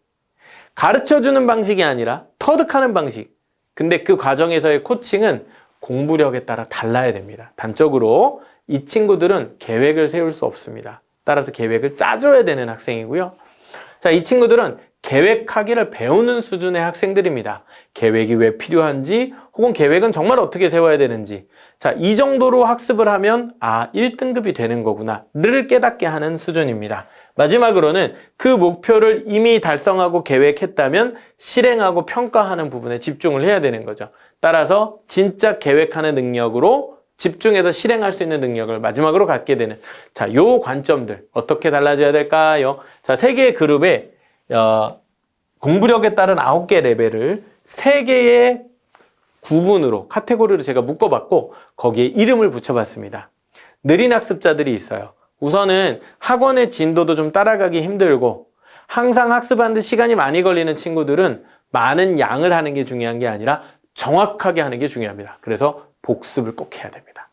A: 가르쳐주는 방식이 아니라 터득하는 방식. 근데 그 과정에서의 코칭은 공부력에 따라 달라야 됩니다. 단적으로 이 친구들은 계획을 세울 수 없습니다. 따라서 계획을 짜줘야 되는 학생이고요. 자, 이 친구들은 계획하기를 배우는 수준의 학생들입니다. 계획이 왜 필요한지, 혹은 계획은 정말 어떻게 세워야 되는지. 자, 이 정도로 학습을 하면 1등급이 되는 거구나를 깨닫게 하는 수준입니다. 마지막으로는 그 목표를 이미 달성하고 계획했다면 실행하고 평가하는 부분에 집중을 해야 되는 거죠. 따라서 진짜 계획하는 능력으로 집중해서 실행할 수 있는 능력을 마지막으로 갖게 되는, 자, 요 관점들 어떻게 달라져야 될까요? 자, 3개의 그룹에 공부력에 따른 9개 레벨을 3개의 구분으로, 카테고리로 제가 묶어봤고 거기에 이름을 붙여봤습니다. 느린 학습자들이 있어요. 우선은 학원의 진도도 좀 따라가기 힘들고 항상 학습하는데 시간이 많이 걸리는 친구들은 많은 양을 하는 게 중요한 게 아니라 정확하게 하는 게 중요합니다. 그래서 복습을 꼭 해야 됩니다.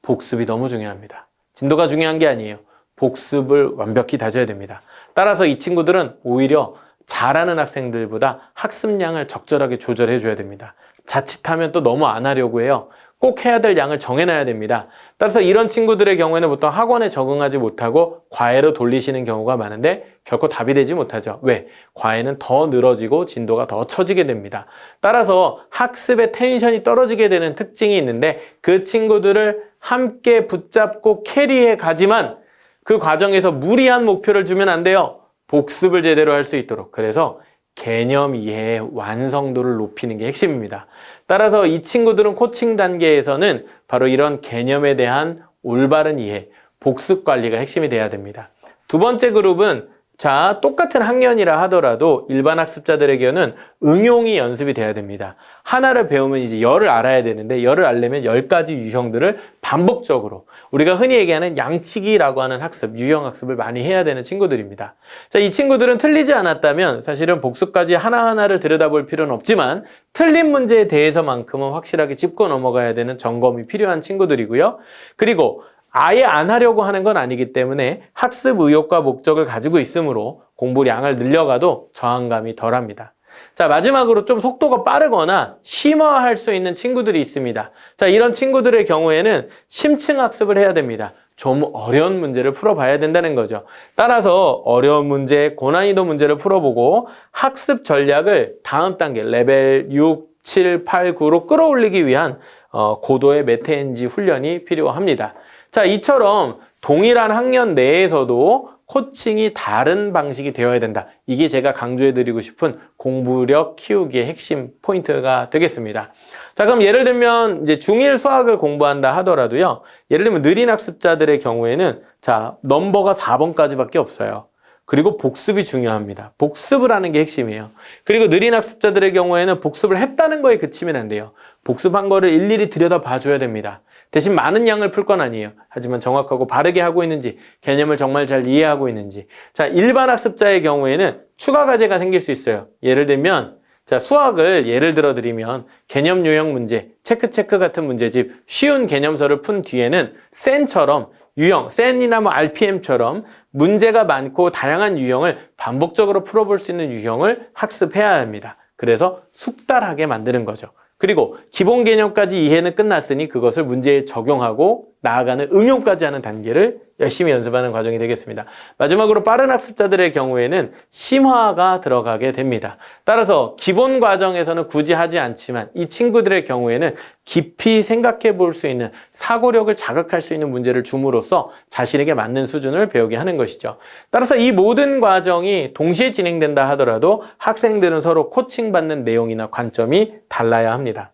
A: 복습이 너무 중요합니다. 진도가 중요한 게 아니에요. 복습을 완벽히 다져야 됩니다. 따라서 이 친구들은 오히려 잘하는 학생들보다 학습량을 적절하게 조절해 줘야 됩니다. 자칫하면 또 너무 안 하려고 해요. 꼭 해야 될 양을 정해놔야 됩니다. 따라서 이런 친구들의 경우에는 보통 학원에 적응하지 못하고 과외로 돌리시는 경우가 많은데 결코 답이 되지 못하죠. 왜? 과외는 더 늘어지고 진도가 더 처지게 됩니다. 따라서 학습의 텐션이 떨어지게 되는 특징이 있는데 그 친구들을 함께 붙잡고 캐리해 가지만 그 과정에서 무리한 목표를 주면 안 돼요. 복습을 제대로 할 수 있도록. 그래서 개념 이해의 완성도를 높이는 게 핵심입니다. 따라서 이 친구들은 코칭 단계에서는 바로 이런 개념에 대한 올바른 이해, 복습 관리가 핵심이 돼야 됩니다. 두 번째 그룹은, 자, 똑같은 학년이라 하더라도 일반 학습자들에게는 응용이 연습이 돼야 됩니다. 하나를 배우면 이제 열을 알아야 되는데 열을 알려면 10가지 유형들을 반복적으로, 우리가 흔히 얘기하는 양치기라고 하는 학습, 유형 학습을 많이 해야 되는 친구들입니다. 자, 이 친구들은 틀리지 않았다면 사실은 복습까지 하나하나를 들여다볼 필요는 없지만 틀린 문제에 대해서만큼은 확실하게 짚고 넘어가야 되는 점검이 필요한 친구들이고요. 그리고 아예 안 하려고 하는 건 아니기 때문에 학습 의욕과 목적을 가지고 있으므로 공부량을 늘려가도 저항감이 덜합니다. 자, 마지막으로 좀 속도가 빠르거나 심화할 수 있는 친구들이 있습니다. 자, 이런 친구들의 경우에는 심층 학습을 해야 됩니다. 좀 어려운 문제를 풀어봐야 된다는 거죠. 따라서 어려운 문제, 고난이도 문제를 풀어보고 학습 전략을 다음 단계 레벨 6, 7, 8, 9로 끌어올리기 위한 고도의 메타엔지 훈련이 필요합니다. 자, 이처럼 동일한 학년 내에서도 코칭이 다른 방식이 되어야 된다. 이게 제가 강조해드리고 싶은 공부력 키우기의 핵심 포인트가 되겠습니다. 자, 그럼 예를 들면 이제 중1 수학을 공부한다 하더라도요. 예를 들면 느린 학습자들의 경우에는 자, 넘버가 4번까지밖에 없어요. 그리고 복습이 중요합니다. 복습을 하는 게 핵심이에요. 그리고 느린 학습자들의 경우에는 복습을 했다는 거에 그치면 안 돼요. 복습한 거를 일일이 들여다 봐줘야 됩니다. 대신 많은 양을 풀 건 아니에요. 하지만 정확하고 바르게 하고 있는지, 개념을 정말 잘 이해하고 있는지. 자, 일반 학습자의 경우에는 추가 과제가 생길 수 있어요. 예를 들면 자, 수학을 예를 들어 드리면 개념 요형 문제, 체크 같은 문제집, 쉬운 개념서를 푼 뒤에는 센처럼 유형, 센이나 뭐 RPM처럼 문제가 많고 다양한 유형을 반복적으로 풀어볼 수 있는 유형을 학습해야 합니다. 그래서 숙달하게 만드는 거죠. 그리고 기본 개념까지 이해는 끝났으니 그것을 문제에 적용하고 나아가는 응용까지 하는 단계를 열심히 연습하는 과정이 되겠습니다. 마지막으로 빠른 학습자들의 경우에는 심화가 들어가게 됩니다. 따라서 기본 과정에서는 굳이 하지 않지만 이 친구들의 경우에는 깊이 생각해 볼 수 있는 사고력을 자극할 수 있는 문제를 줌으로써 자신에게 맞는 수준을 배우게 하는 것이죠. 따라서 이 모든 과정이 동시에 진행된다 하더라도 학생들은 서로 코칭받는 내용이나 관점이 달라야 합니다.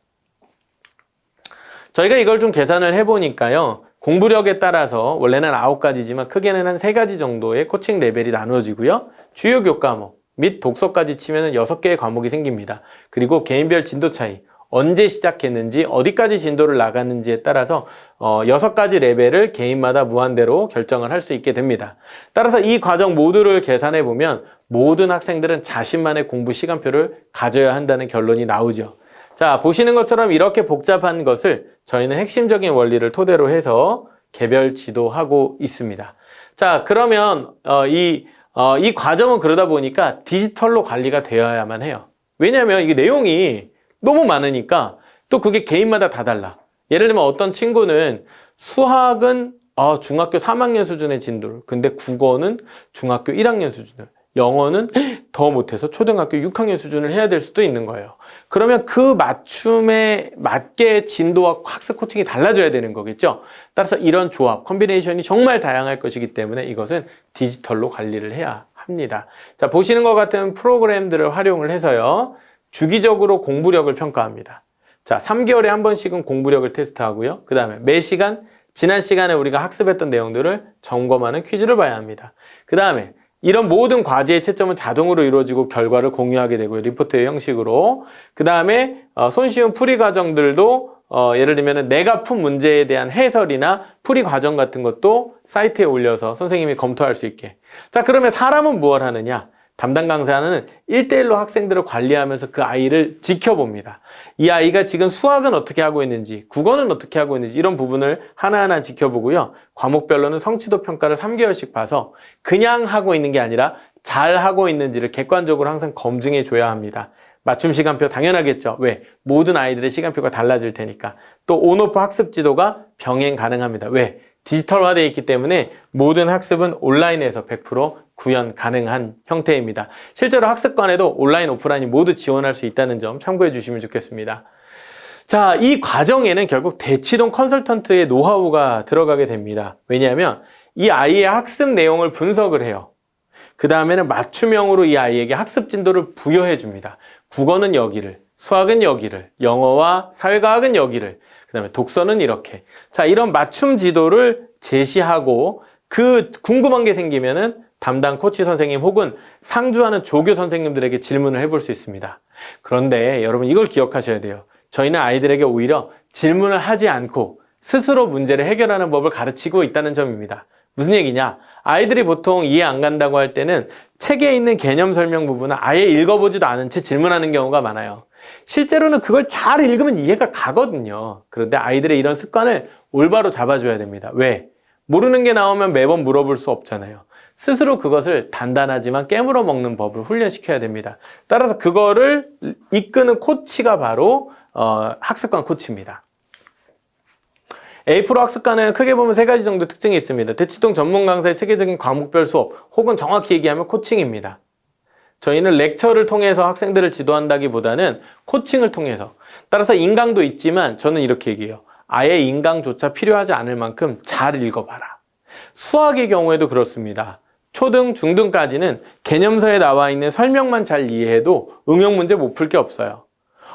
A: 저희가 이걸 좀 계산을 해보니까요. 공부력에 따라서 원래는 9가지지만 크게는 한 3가지 정도의 코칭 레벨이 나누어지고요. 주요 교과목 및 독서까지 치면 6개의 과목이 생깁니다. 그리고 개인별 진도 차이, 언제 시작했는지 어디까지 진도를 나갔는지에 따라서 6가지 레벨을 개인마다 무한대로 결정을 할 수 있게 됩니다. 따라서 이 과정 모두를 계산해 보면 모든 학생들은 자신만의 공부 시간표를 가져야 한다는 결론이 나오죠. 자, 보시는 것처럼 이렇게 복잡한 것을 저희는 핵심적인 원리를 토대로 해서 개별 지도하고 있습니다. 자, 그러면 이 과정은 그러다 보니까 디지털로 관리가 되어야만 해요. 왜냐하면 이게 내용이 너무 많으니까 또 그게 개인마다 다 달라. 예를 들면 어떤 친구는 수학은 중학교 3학년 수준의 진도를, 근데 국어는 중학교 1학년 수준을, 영어는 더 못해서 초등학교 6학년 수준을 해야 될 수도 있는 거예요. 그러면 그 맞춤에 맞게 진도와 학습 코칭이 달라져야 되는 거겠죠. 따라서 이런 조합, 컨비네이션이 정말 다양할 것이기 때문에 이것은 디지털로 관리를 해야 합니다. 자, 보시는 것 같은 프로그램들을 활용을 해서요. 주기적으로 공부력을 평가합니다. 자, 3개월에 한 번씩은 공부력을 테스트하고요. 그 다음에 매 시간, 지난 시간에 우리가 학습했던 내용들을 점검하는 퀴즈를 봐야 합니다. 그 다음에 이런 모든 과제의 채점은 자동으로 이루어지고 결과를 공유하게 되고요. 리포트의 형식으로. 그 다음에 손쉬운 풀이 과정들도 예를 들면 내가 푼 문제에 대한 해설이나 풀이 과정 같은 것도 사이트에 올려서 선생님이 검토할 수 있게. 자, 그러면 사람은 무엇을 하느냐? 담당 강사는 1대1로 학생들을 관리하면서 그 아이를 지켜봅니다. 이 아이가 지금 수학은 어떻게 하고 있는지, 국어는 어떻게 하고 있는지 이런 부분을 하나하나 지켜보고요. 과목별로는 성취도 평가를 3개월씩 봐서 그냥 하고 있는 게 아니라 잘 하고 있는지를 객관적으로 항상 검증해 줘야 합니다. 맞춤 시간표 당연하겠죠. 왜? 모든 아이들의 시간표가 달라질 테니까. 또 온오프 학습 지도가 병행 가능합니다. 왜? 디지털화되어 있기 때문에 모든 학습은 온라인에서 100% 구현 가능한 형태입니다. 실제로 학습관에도 온라인, 오프라인이 모두 지원할 수 있다는 점 참고해 주시면 좋겠습니다. 자, 이 과정에는 결국 대치동 컨설턴트의 노하우가 들어가게 됩니다. 왜냐하면 이 아이의 학습 내용을 분석을 해요. 그 다음에는 맞춤형으로 이 아이에게 학습 진도를 부여해 줍니다. 국어는 여기를, 수학은 여기를, 영어와 사회과학은 여기를, 그 다음에 독서는 이렇게. 자, 이런 맞춤 지도를 제시하고 그 궁금한 게 생기면은 담당 코치 선생님 혹은 상주하는 조교 선생님들에게 질문을 해볼 수 있습니다. 그런데 여러분 이걸 기억하셔야 돼요. 저희는 아이들에게 오히려 질문을 하지 않고 스스로 문제를 해결하는 법을 가르치고 있다는 점입니다. 무슨 얘기냐? 아이들이 보통 이해 안 간다고 할 때는 책에 있는 개념 설명 부분을 아예 읽어보지도 않은 채 질문하는 경우가 많아요. 실제로는 그걸 잘 읽으면 이해가 가거든요. 그런데 아이들의 이런 습관을 올바로 잡아줘야 됩니다. 왜? 모르는 게 나오면 매번 물어볼 수 없잖아요. 스스로 그것을 단단하지만 깨물어 먹는 법을 훈련시켜야 됩니다. 따라서 그거를 이끄는 코치가 바로 학습관 코치입니다. A 프로 학습관은 크게 보면 3가지 정도 특징이 있습니다. 대치동 전문 강사의 체계적인 과목별 수업 혹은 정확히 얘기하면 코칭입니다. 저희는 렉처를 통해서 학생들을 지도한다기보다는 코칭을 통해서. 따라서 인강도 있지만 저는 이렇게 얘기해요. 아예 인강조차 필요하지 않을 만큼 잘 읽어봐라. 수학의 경우에도 그렇습니다. 초등, 중등까지는 개념서에 나와 있는 설명만 잘 이해해도 응용 문제 못 풀 게 없어요.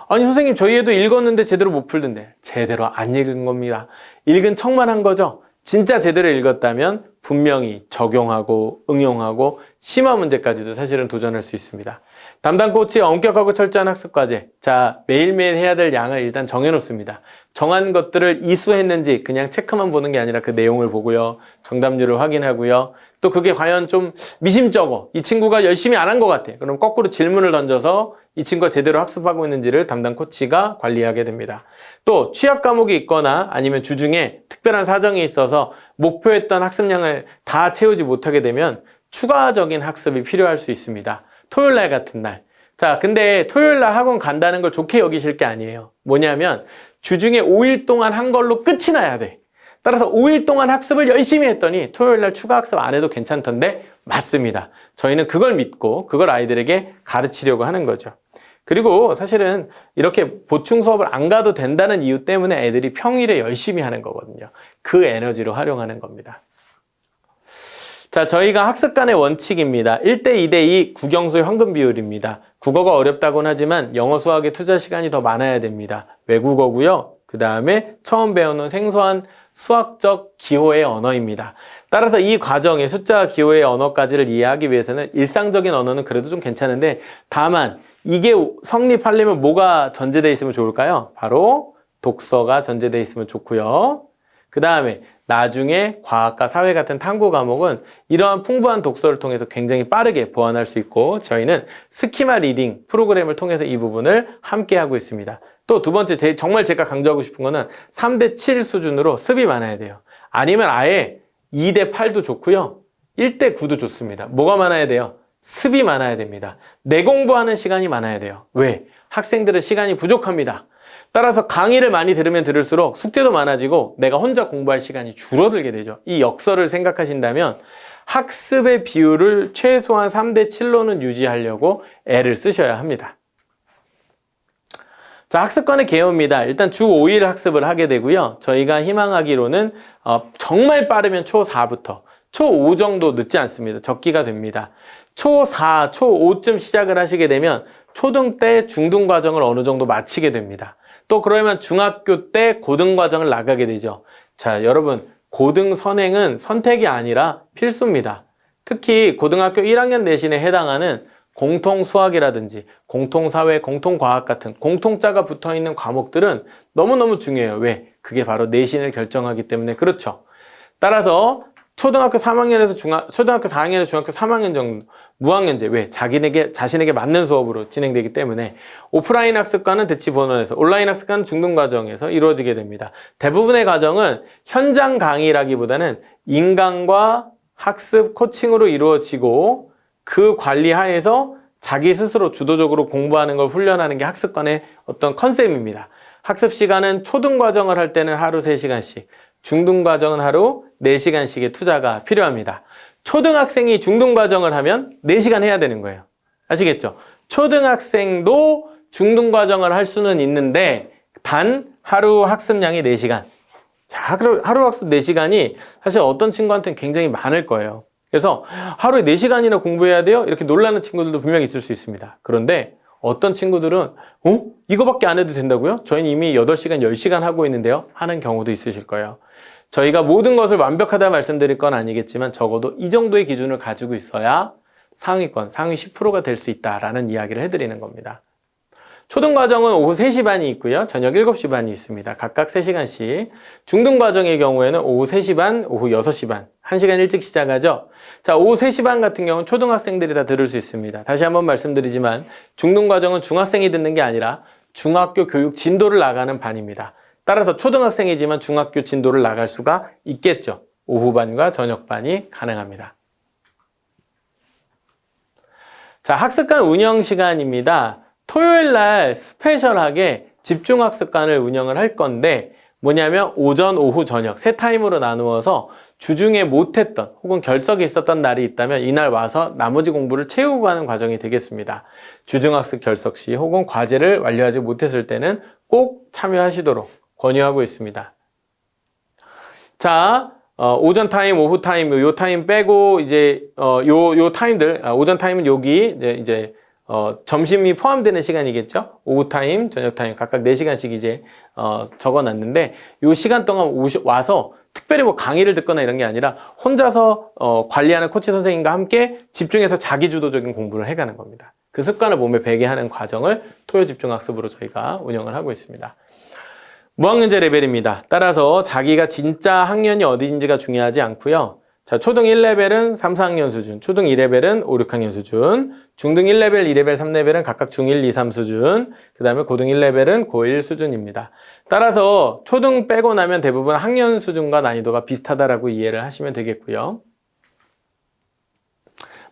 A: 아니 선생님 저희 애도 읽었는데 제대로 못 풀던데. 제대로 안 읽은 겁니다. 읽은 척만 한 거죠. 진짜 제대로 읽었다면 분명히 적용하고 응용하고 심화 문제까지도 사실은 도전할 수 있습니다. 담당 코치의 엄격하고 철저한 학습과제. 자, 매일매일 해야 될 양을 일단 정해놓습니다. 정한 것들을 이수했는지 그냥 체크만 보는 게 아니라 그 내용을 보고요. 정답률을 확인하고요. 또 그게 과연 좀 미심쩍어. 이 친구가 열심히 안 한 것 같아. 그럼 거꾸로 질문을 던져서 이 친구가 제대로 학습하고 있는지를 담당 코치가 관리하게 됩니다. 또 취약 과목이 있거나 아니면 주중에 특별한 사정이 있어서 목표했던 학습량을 다 채우지 못하게 되면 추가적인 학습이 필요할 수 있습니다. 토요일 날 같은 날. 자, 근데 토요일 날 학원 간다는 걸 좋게 여기실 게 아니에요. 뭐냐면 주중에 5일 동안 한 걸로 끝이 나야 돼. 따라서 5일 동안 학습을 열심히 했더니 토요일 날 추가 학습 안 해도 괜찮던데 맞습니다. 저희는 그걸 믿고 그걸 아이들에게 가르치려고 하는 거죠. 그리고 사실은 이렇게 보충 수업을 안 가도 된다는 이유 때문에 애들이 평일에 열심히 하는 거거든요. 그 에너지로 활용하는 겁니다. 자, 저희가 학습관의 원칙입니다. 1대 2대2 국영수의 황금 비율입니다. 국어가 어렵다고는 하지만 영어 수학에 투자 시간이 더 많아야 됩니다. 외국어고요. 그 다음에 처음 배우는 생소한 수학적 기호의 언어입니다. 따라서 이 과정에 숫자와 기호의 언어까지를 이해하기 위해서는 일상적인 언어는 그래도 좀 괜찮은데 다만 이게 성립하려면 뭐가 전제되어 있으면 좋을까요? 바로 독서가 전제되어 있으면 좋고요. 그 다음에 나중에 과학과 사회 같은 탐구 과목은 이러한 풍부한 독서를 통해서 굉장히 빠르게 보완할 수 있고 저희는 스키마 리딩 프로그램을 통해서 이 부분을 함께 하고 있습니다. 또 두 번째 정말 제가 강조하고 싶은 거는 3대 7 수준으로 습이 많아야 돼요. 아니면 아예 2대 8도 좋고요. 1대 9도 좋습니다. 뭐가 많아야 돼요? 습이 많아야 됩니다. 내 공부하는 시간이 많아야 돼요. 왜? 학생들은 시간이 부족합니다. 따라서 강의를 많이 들으면 들을수록 숙제도 많아지고 내가 혼자 공부할 시간이 줄어들게 되죠. 이 역설을 생각하신다면 학습의 비율을 최소한 3대 7로는 유지하려고 애를 쓰셔야 합니다. 자, 학습관의 개요입니다. 일단 주 5일 학습을 하게 되고요. 저희가 희망하기로는 정말 빠르면 초4부터 초5 정도 늦지 않습니다. 적기가 됩니다. 초4, 초5쯤 시작을 하시게 되면 초등 때 중등 과정을 어느 정도 마치게 됩니다. 또 그러면 중학교 때 고등 과정을 나가게 되죠. 자, 여러분 고등 선행은 선택이 아니라 필수입니다. 특히 고등학교 1학년 내신에 해당하는 공통수학이라든지 공통사회, 공통과학 같은 공통자가 붙어있는 과목들은 너무너무 중요해요. 왜? 그게 바로 내신을 결정하기 때문에 그렇죠. 따라서 초등학교 3학년에서 초등학교 4학년에서 중학교 3학년 정도 무학년제 왜? 자신에게 맞는 수업으로 진행되기 때문에 오프라인 학습과는 대치 본원에서 온라인 학습과는 중등 과정에서 이루어지게 됩니다. 대부분의 과정은 현장 강의라기보다는 인강과 학습 코칭으로 이루어지고 그 관리 하에서 자기 스스로 주도적으로 공부하는 걸 훈련하는 게 학습관의 어떤 컨셉입니다. 학습 시간은 초등 과정을 할 때는 하루 3시간씩 중등 과정은 하루 4시간씩의 투자가 필요합니다. 초등학생이 중등 과정을 하면 4시간 해야 되는 거예요. 아시겠죠? 초등학생도 중등 과정을 할 수는 있는데 단 하루 학습량이 4시간. 자, 하루 학습 4시간이 사실 어떤 친구한테는 굉장히 많을 거예요. 그래서 하루에 4시간이나 공부해야 돼요? 이렇게 놀라는 친구들도 분명히 있을 수 있습니다. 그런데 어떤 친구들은 이거밖에 안 해도 된다고요? 저희는 이미 8시간, 10시간 하고 있는데요? 하는 경우도 있으실 거예요. 저희가 모든 것을 완벽하다 말씀드릴 건 아니겠지만 적어도 이 정도의 기준을 가지고 있어야 상위권, 상위 10%가 될 수 있다라는 이야기를 해드리는 겁니다. 초등과정은 오후 3시 반이 있고요. 저녁 7시 반이 있습니다. 각각 3시간씩. 중등과정의 경우에는 오후 3시 반, 오후 6시 반. 1시간 일찍 시작하죠. 자, 오후 3시 반 같은 경우는 초등학생들이 다 들을 수 있습니다. 다시 한번 말씀드리지만 중등과정은 중학생이 듣는 게 아니라 중학교 교육 진도를 나가는 반입니다. 따라서 초등학생이지만 중학교 진도를 나갈 수가 있겠죠. 오후반과 저녁반이 가능합니다. 자, 학습관 운영 시간입니다. 토요일 날 스페셜하게 집중학습관을 운영을 할 건데 뭐냐면 오전, 오후, 저녁 세 타임으로 나누어서 주중에 못했던 혹은 결석이 있었던 날이 있다면 이날 와서 나머지 공부를 채우고 가는 과정이 되겠습니다. 주중학습 결석 시 혹은 과제를 완료하지 못했을 때는 꼭 참여하시도록 권유하고 있습니다. 자, 오전 타임, 오후 타임, 요 타임 빼고 이제 요 타임들, 오전 타임은 여기 이제 점심이 포함되는 시간이겠죠? 오후 타임, 저녁 타임 각각 4시간씩 이제 적어놨는데 요 시간 동안 와서 특별히 뭐 강의를 듣거나 이런 게 아니라 혼자서 관리하는 코치 선생님과 함께 집중해서 자기주도적인 공부를 해가는 겁니다. 그 습관을 몸에 배게 하는 과정을 토요집중학습으로 저희가 운영을 하고 있습니다. 무학년제 레벨입니다. 따라서 자기가 진짜 학년이 어디인지가 중요하지 않고요. 자, 초등 1레벨은 3, 4학년 수준, 초등 2레벨은 5, 6학년 수준, 중등 1레벨, 2레벨, 3레벨은 각각 중1, 2, 3 수준, 그 다음에 고등 1레벨은 고1 수준입니다. 따라서 초등 빼고 나면 대부분 학년 수준과 난이도가 비슷하다라고 이해를 하시면 되겠고요.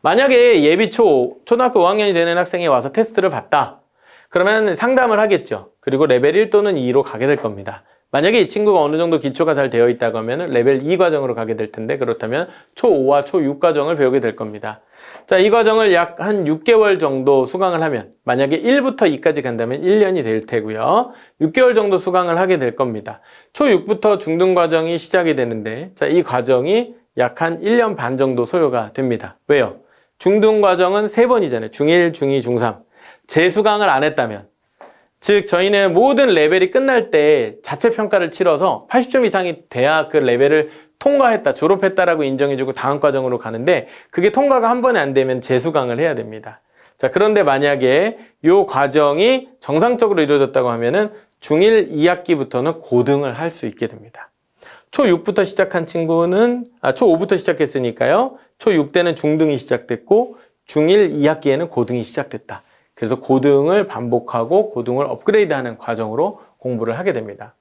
A: 만약에 예비 초등학교 5학년이 되는 학생이 와서 테스트를 봤다. 그러면 상담을 하겠죠. 그리고 레벨 1 또는 2로 가게 될 겁니다. 만약에 이 친구가 어느 정도 기초가 잘 되어 있다고 하면 레벨 2 과정으로 가게 될 텐데 그렇다면 초5와 초6 과정을 배우게 될 겁니다. 자, 이 과정을 약 한 6개월 정도 수강을 하면 만약에 1부터 2까지 간다면 1년이 될 테고요. 6개월 정도 수강을 하게 될 겁니다. 초6부터 중등 과정이 시작이 되는데 자, 이 과정이 약 한 1년 반 정도 소요가 됩니다. 왜요? 중등 과정은 3번이잖아요. 중1, 중2, 중3. 재수강을 안 했다면 즉 저희는 모든 레벨이 끝날 때 자체 평가를 치러서 80점 이상이 돼야 그 레벨을 통과했다, 졸업했다라고 인정해주고 다음 과정으로 가는데 그게 통과가 한 번에 안 되면 재수강을 해야 됩니다. 자, 그런데 만약에 이 과정이 정상적으로 이루어졌다고 하면은 중1 2학기부터는 고등을 할 수 있게 됩니다. 초6부터 시작한 친구는 초5부터 시작했으니까요. 초6 때는 중등이 시작됐고 중1 2학기에는 고등이 시작됐다. 그래서 고등을 반복하고 고등을 업그레이드하는 과정으로 공부를 하게 됩니다.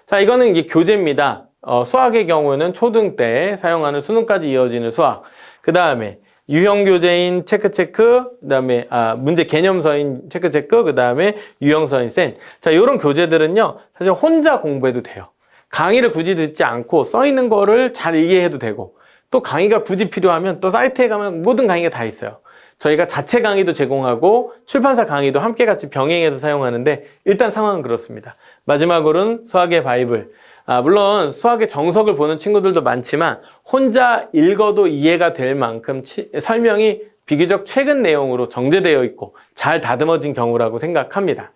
A: 자, 이거는 이게 교재입니다. 수학의 경우는 초등 때 사용하는 수능까지 이어지는 수학. 그 다음에 유형 교재인 체크체크, 그 다음에 문제 개념서인 체크체크, 그 다음에 유형서인 센. 자, 이런 교재들은요, 사실 혼자 공부해도 돼요. 강의를 굳이 듣지 않고 써 있는 거를 잘 이해해도 되고, 또 강의가 굳이 필요하면 또 사이트에 가면 모든 강의가 다 있어요. 저희가 자체 강의도 제공하고 출판사 강의도 함께 같이 병행해서 사용하는데 일단 상황은 그렇습니다. 마지막으로는 수학의 바이블. 물론 수학의 정석을 보는 친구들도 많지만 혼자 읽어도 이해가 될 만큼 설명이 비교적 최근 내용으로 정제되어 있고 잘 다듬어진 경우라고 생각합니다.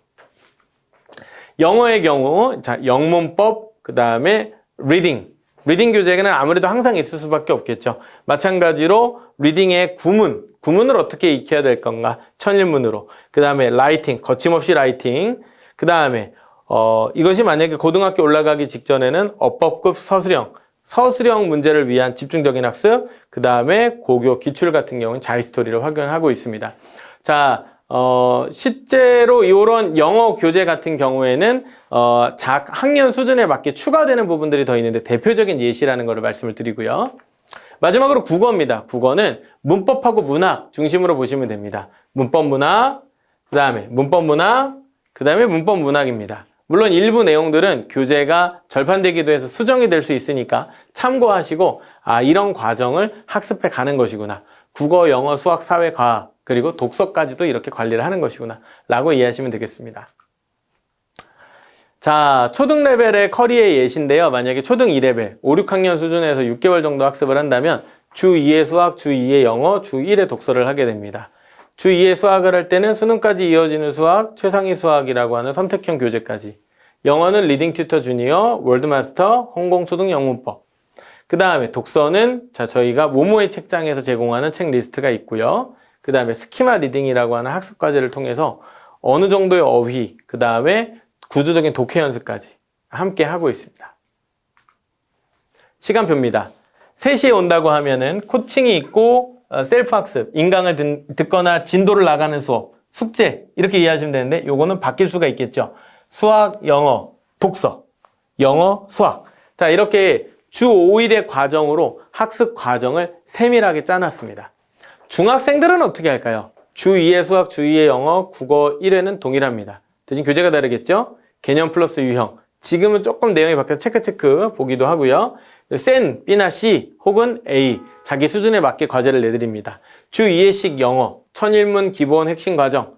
A: 영어의 경우 자, 영문법, 그 다음에 리딩. 리딩 교재는 아무래도 항상 있을 수밖에 없겠죠. 마찬가지로 리딩의 구문을 어떻게 익혀야 될 건가? 천일문으로. 그 다음에 라이팅, 거침없이 라이팅. 그 다음에 이것이 만약에 고등학교 올라가기 직전에는 어법급 서술형 문제를 위한 집중적인 학습. 그 다음에 고교 기출 같은 경우는 자히스토리를 확인하고 있습니다. 자, 실제로 이런 영어 교재 같은 경우에는 학년 수준에 맞게 추가되는 부분들이 더 있는데 대표적인 예시라는 것을 말씀을 드리고요. 마지막으로 국어입니다. 국어는 문법하고 문학 중심으로 보시면 됩니다. 문법 문학, 그 다음에 문법 문학, 그 다음에 문법 문학입니다. 물론 일부 내용들은 교재가 절판되기도 해서 수정이 될 수 있으니까 참고하시고 이런 과정을 학습해 가는 것이구나. 국어, 영어, 수학, 사회, 과학 그리고 독서까지도 이렇게 관리를 하는 것이구나 라고 이해하시면 되겠습니다. 자, 초등 레벨의 커리의 예시인데요. 만약에 초등 2레벨, 5, 6학년 수준에서 6개월 정도 학습을 한다면 주2의 수학, 주2의 영어, 주1의 독서를 하게 됩니다. 주2의 수학을 할 때는 수능까지 이어지는 수학, 최상위 수학이라고 하는 선택형 교재까지. 영어는 리딩 튜터 주니어, 월드마스터, 홍콩초등 영문법. 그 다음에 독서는 저희가 모모의 책장에서 제공하는 책 리스트가 있고요. 그 다음에 스키마 리딩이라고 하는 학습 과제를 통해서 어느 정도의 어휘, 그 다음에 구조적인 독해 연습까지 함께 하고 있습니다. 시간표입니다. 3시에 온다고 하면은 코칭이 있고 셀프 학습, 인강을 듣거나 진도를 나가는 수업, 숙제 이렇게 이해하시면 되는데 요거는 바뀔 수가 있겠죠. 수학, 영어, 독서, 영어, 수학. 자, 이렇게 주 5일의 과정으로 학습 과정을 세밀하게 짜놨습니다. 중학생들은 어떻게 할까요? 주 2의 수학, 주 2의 영어, 국어 1회는 동일합니다. 대신 교재가 다르겠죠? 개념 플러스 유형. 지금은 조금 내용이 바뀌어서 체크 보기도 하고요. 센, B나 C 혹은 A. 자기 수준에 맞게 과제를 내드립니다. 주 2회씩 영어, 천일문 기본 핵심 과정,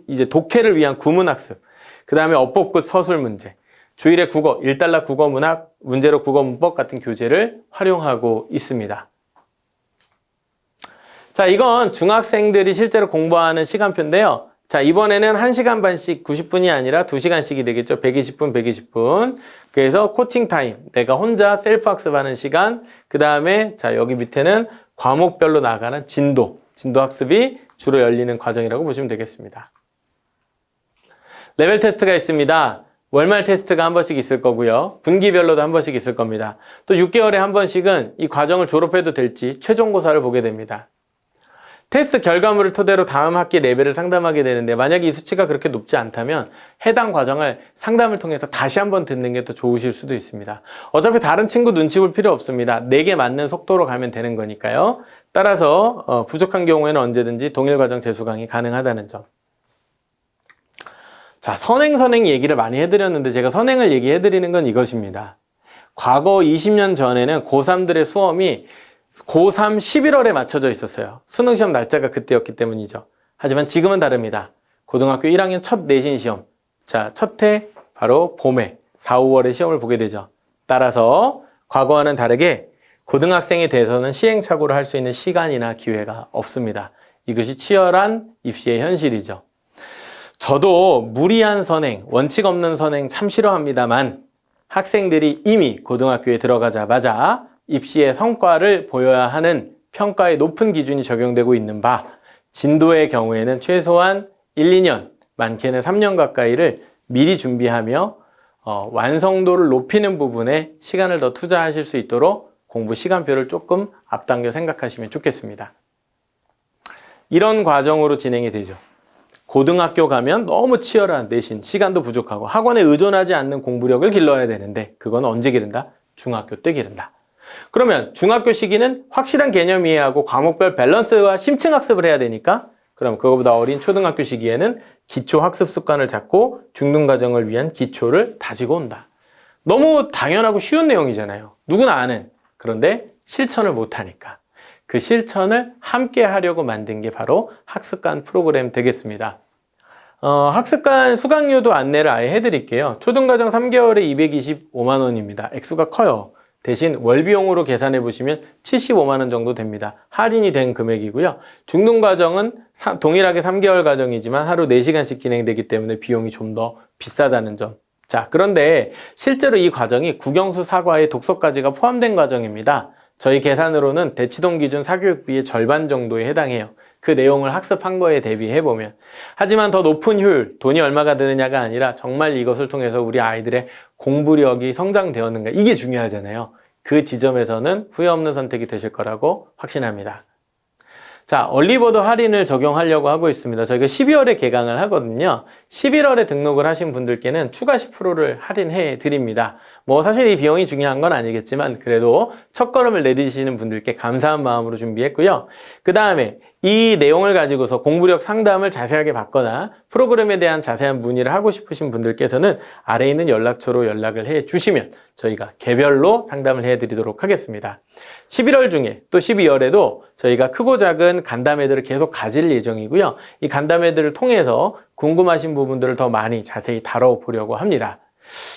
A: 이제 독해를 위한 구문학습. 그 다음에 어법급 서술 문제. 주1회 국어, 1달러 국어 문학, 문제로 국어 문법 같은 교재를 활용하고 있습니다. 자, 이건 중학생들이 실제로 공부하는 시간표인데요. 자, 이번에는 1시간 반씩 90분이 아니라 2시간씩이 되겠죠. 120분, 120분. 그래서 코칭 타임, 내가 혼자 셀프 학습하는 시간, 그 다음에 자, 여기 밑에는 과목별로 나가는 진도 학습이 주로 열리는 과정이라고 보시면 되겠습니다. 레벨 테스트가 있습니다. 월말 테스트가 한 번씩 있을 거고요. 분기별로도 한 번씩 있을 겁니다. 또 6개월에 한 번씩은 이 과정을 졸업해도 될지 최종고사를 보게 됩니다. 테스트 결과물을 토대로 다음 학기 레벨을 상담하게 되는데 만약에 이 수치가 그렇게 높지 않다면 해당 과정을 상담을 통해서 다시 한번 듣는 게 더 좋으실 수도 있습니다. 어차피 다른 친구 눈치 볼 필요 없습니다. 내게 맞는 속도로 가면 되는 거니까요. 따라서 부족한 경우에는 언제든지 동일 과정 재수 강의 가능하다는 점. 자, 선행 얘기를 많이 해드렸는데 제가 선행을 얘기해드리는 건 이것입니다. 과거 20년 전에는 고3들의 수험이 고3 11월에 맞춰져 있었어요. 수능시험 날짜가 그때였기 때문이죠. 하지만 지금은 다릅니다. 고등학교 1학년 첫 내신 시험. 자, 첫 해 바로 봄에 4, 5월에 시험을 보게 되죠. 따라서 과거와는 다르게 고등학생이 돼서는 시행착오를 할 수 있는 시간이나 기회가 없습니다. 이것이 치열한 입시의 현실이죠. 저도 무리한 선행, 원칙 없는 선행 참 싫어합니다만 학생들이 이미 고등학교에 들어가자마자 입시의 성과를 보여야 하는 평가의 높은 기준이 적용되고 있는 바 진도의 경우에는 최소한 1, 2년, 많게는 3년 가까이를 미리 준비하며 완성도를 높이는 부분에 시간을 더 투자하실 수 있도록 공부 시간표를 조금 앞당겨 생각하시면 좋겠습니다. 이런 과정으로 진행이 되죠. 고등학교 가면 너무 치열한 내신, 시간도 부족하고 학원에 의존하지 않는 공부력을 길러야 되는데 그건 언제 기른다? 중학교 때 기른다. 그러면 중학교 시기는 확실한 개념 이해하고 과목별 밸런스와 심층 학습을 해야 되니까 그럼 그거보다 어린 초등학교 시기에는 기초 학습 습관을 잡고 중등 과정을 위한 기초를 다지고 온다. 너무 당연하고 쉬운 내용이잖아요. 누구나 아는. 그런데 실천을 못하니까. 그 실천을 함께 하려고 만든 게 바로 학습관 프로그램 되겠습니다. 학습관 수강료도 안내를 아예 해드릴게요. 초등과정 3개월에 225만 원입니다. 액수가 커요. 대신 월비용으로 계산해 보시면 75만 원 정도 됩니다. 할인이 된 금액이고요. 중등과정은 동일하게 3개월 과정이지만 하루 4시간씩 진행되기 때문에 비용이 좀 더 비싸다는 점. 자, 그런데 실제로 이 과정이 국영수 사과의 독서까지가 포함된 과정입니다. 저희 계산으로는 대치동 기준 사교육비의 절반 정도에 해당해요. 그 내용을 학습한 거에 대비해보면. 하지만 더 높은 효율, 돈이 얼마가 드느냐가 아니라 정말 이것을 통해서 우리 아이들의 공부력이 성장되었는가, 이게 중요하잖아요. 그 지점에서는 후회 없는 선택이 되실 거라고 확신합니다. 자, 얼리버드 할인을 적용하려고 하고 있습니다. 저희가 12월에 개강을 하거든요. 11월에 등록을 하신 분들께는 추가 10%를 할인해 드립니다. 뭐 사실 이 비용이 중요한 건 아니겠지만 그래도 첫걸음을 내디디시는 분들께 감사한 마음으로 준비했고요. 그 다음에 이 내용을 가지고서 공부력 상담을 자세하게 받거나 프로그램에 대한 자세한 문의를 하고 싶으신 분들께서는 아래에 있는 연락처로 연락을 해 주시면 저희가 개별로 상담을 해 드리도록 하겠습니다. 11월 중에 또 12월에도 저희가 크고 작은 간담회들을 계속 가질 예정이고요. 이 간담회들을 통해서 궁금하신 부분들을 더 많이 자세히 다뤄보려고 합니다.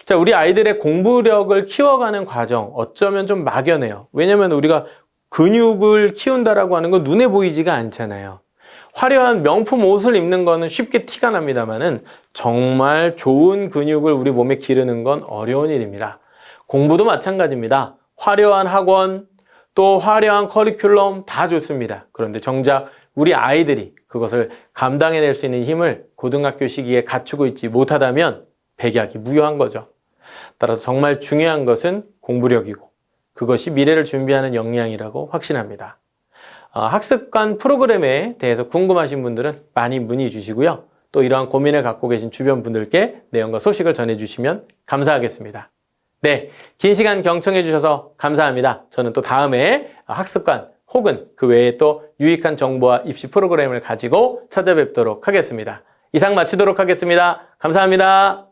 A: 자, 우리 아이들의 공부력을 키워가는 과정 어쩌면 좀 막연해요. 왜냐면 우리가 근육을 키운다라고 하는 건 눈에 보이지가 않잖아요. 화려한 명품 옷을 입는 거는 쉽게 티가 납니다만은 정말 좋은 근육을 우리 몸에 기르는 건 어려운 일입니다. 공부도 마찬가지입니다. 화려한 학원, 또 화려한 커리큘럼 다 좋습니다. 그런데 정작 우리 아이들이 그것을 감당해낼 수 있는 힘을 고등학교 시기에 갖추고 있지 못하다면 백약이 무효한 거죠. 따라서 정말 중요한 것은 공부력이고 그것이 미래를 준비하는 역량이라고 확신합니다. 학습관 프로그램에 대해서 궁금하신 분들은 많이 문의 주시고요. 또 이러한 고민을 갖고 계신 주변 분들께 내용과 소식을 전해주시면 감사하겠습니다. 네, 긴 시간 경청해 주셔서 감사합니다. 저는 또 다음에 학습관 혹은 그 외에 또 유익한 정보와 입시 프로그램을 가지고 찾아뵙도록 하겠습니다. 이상 마치도록 하겠습니다. 감사합니다.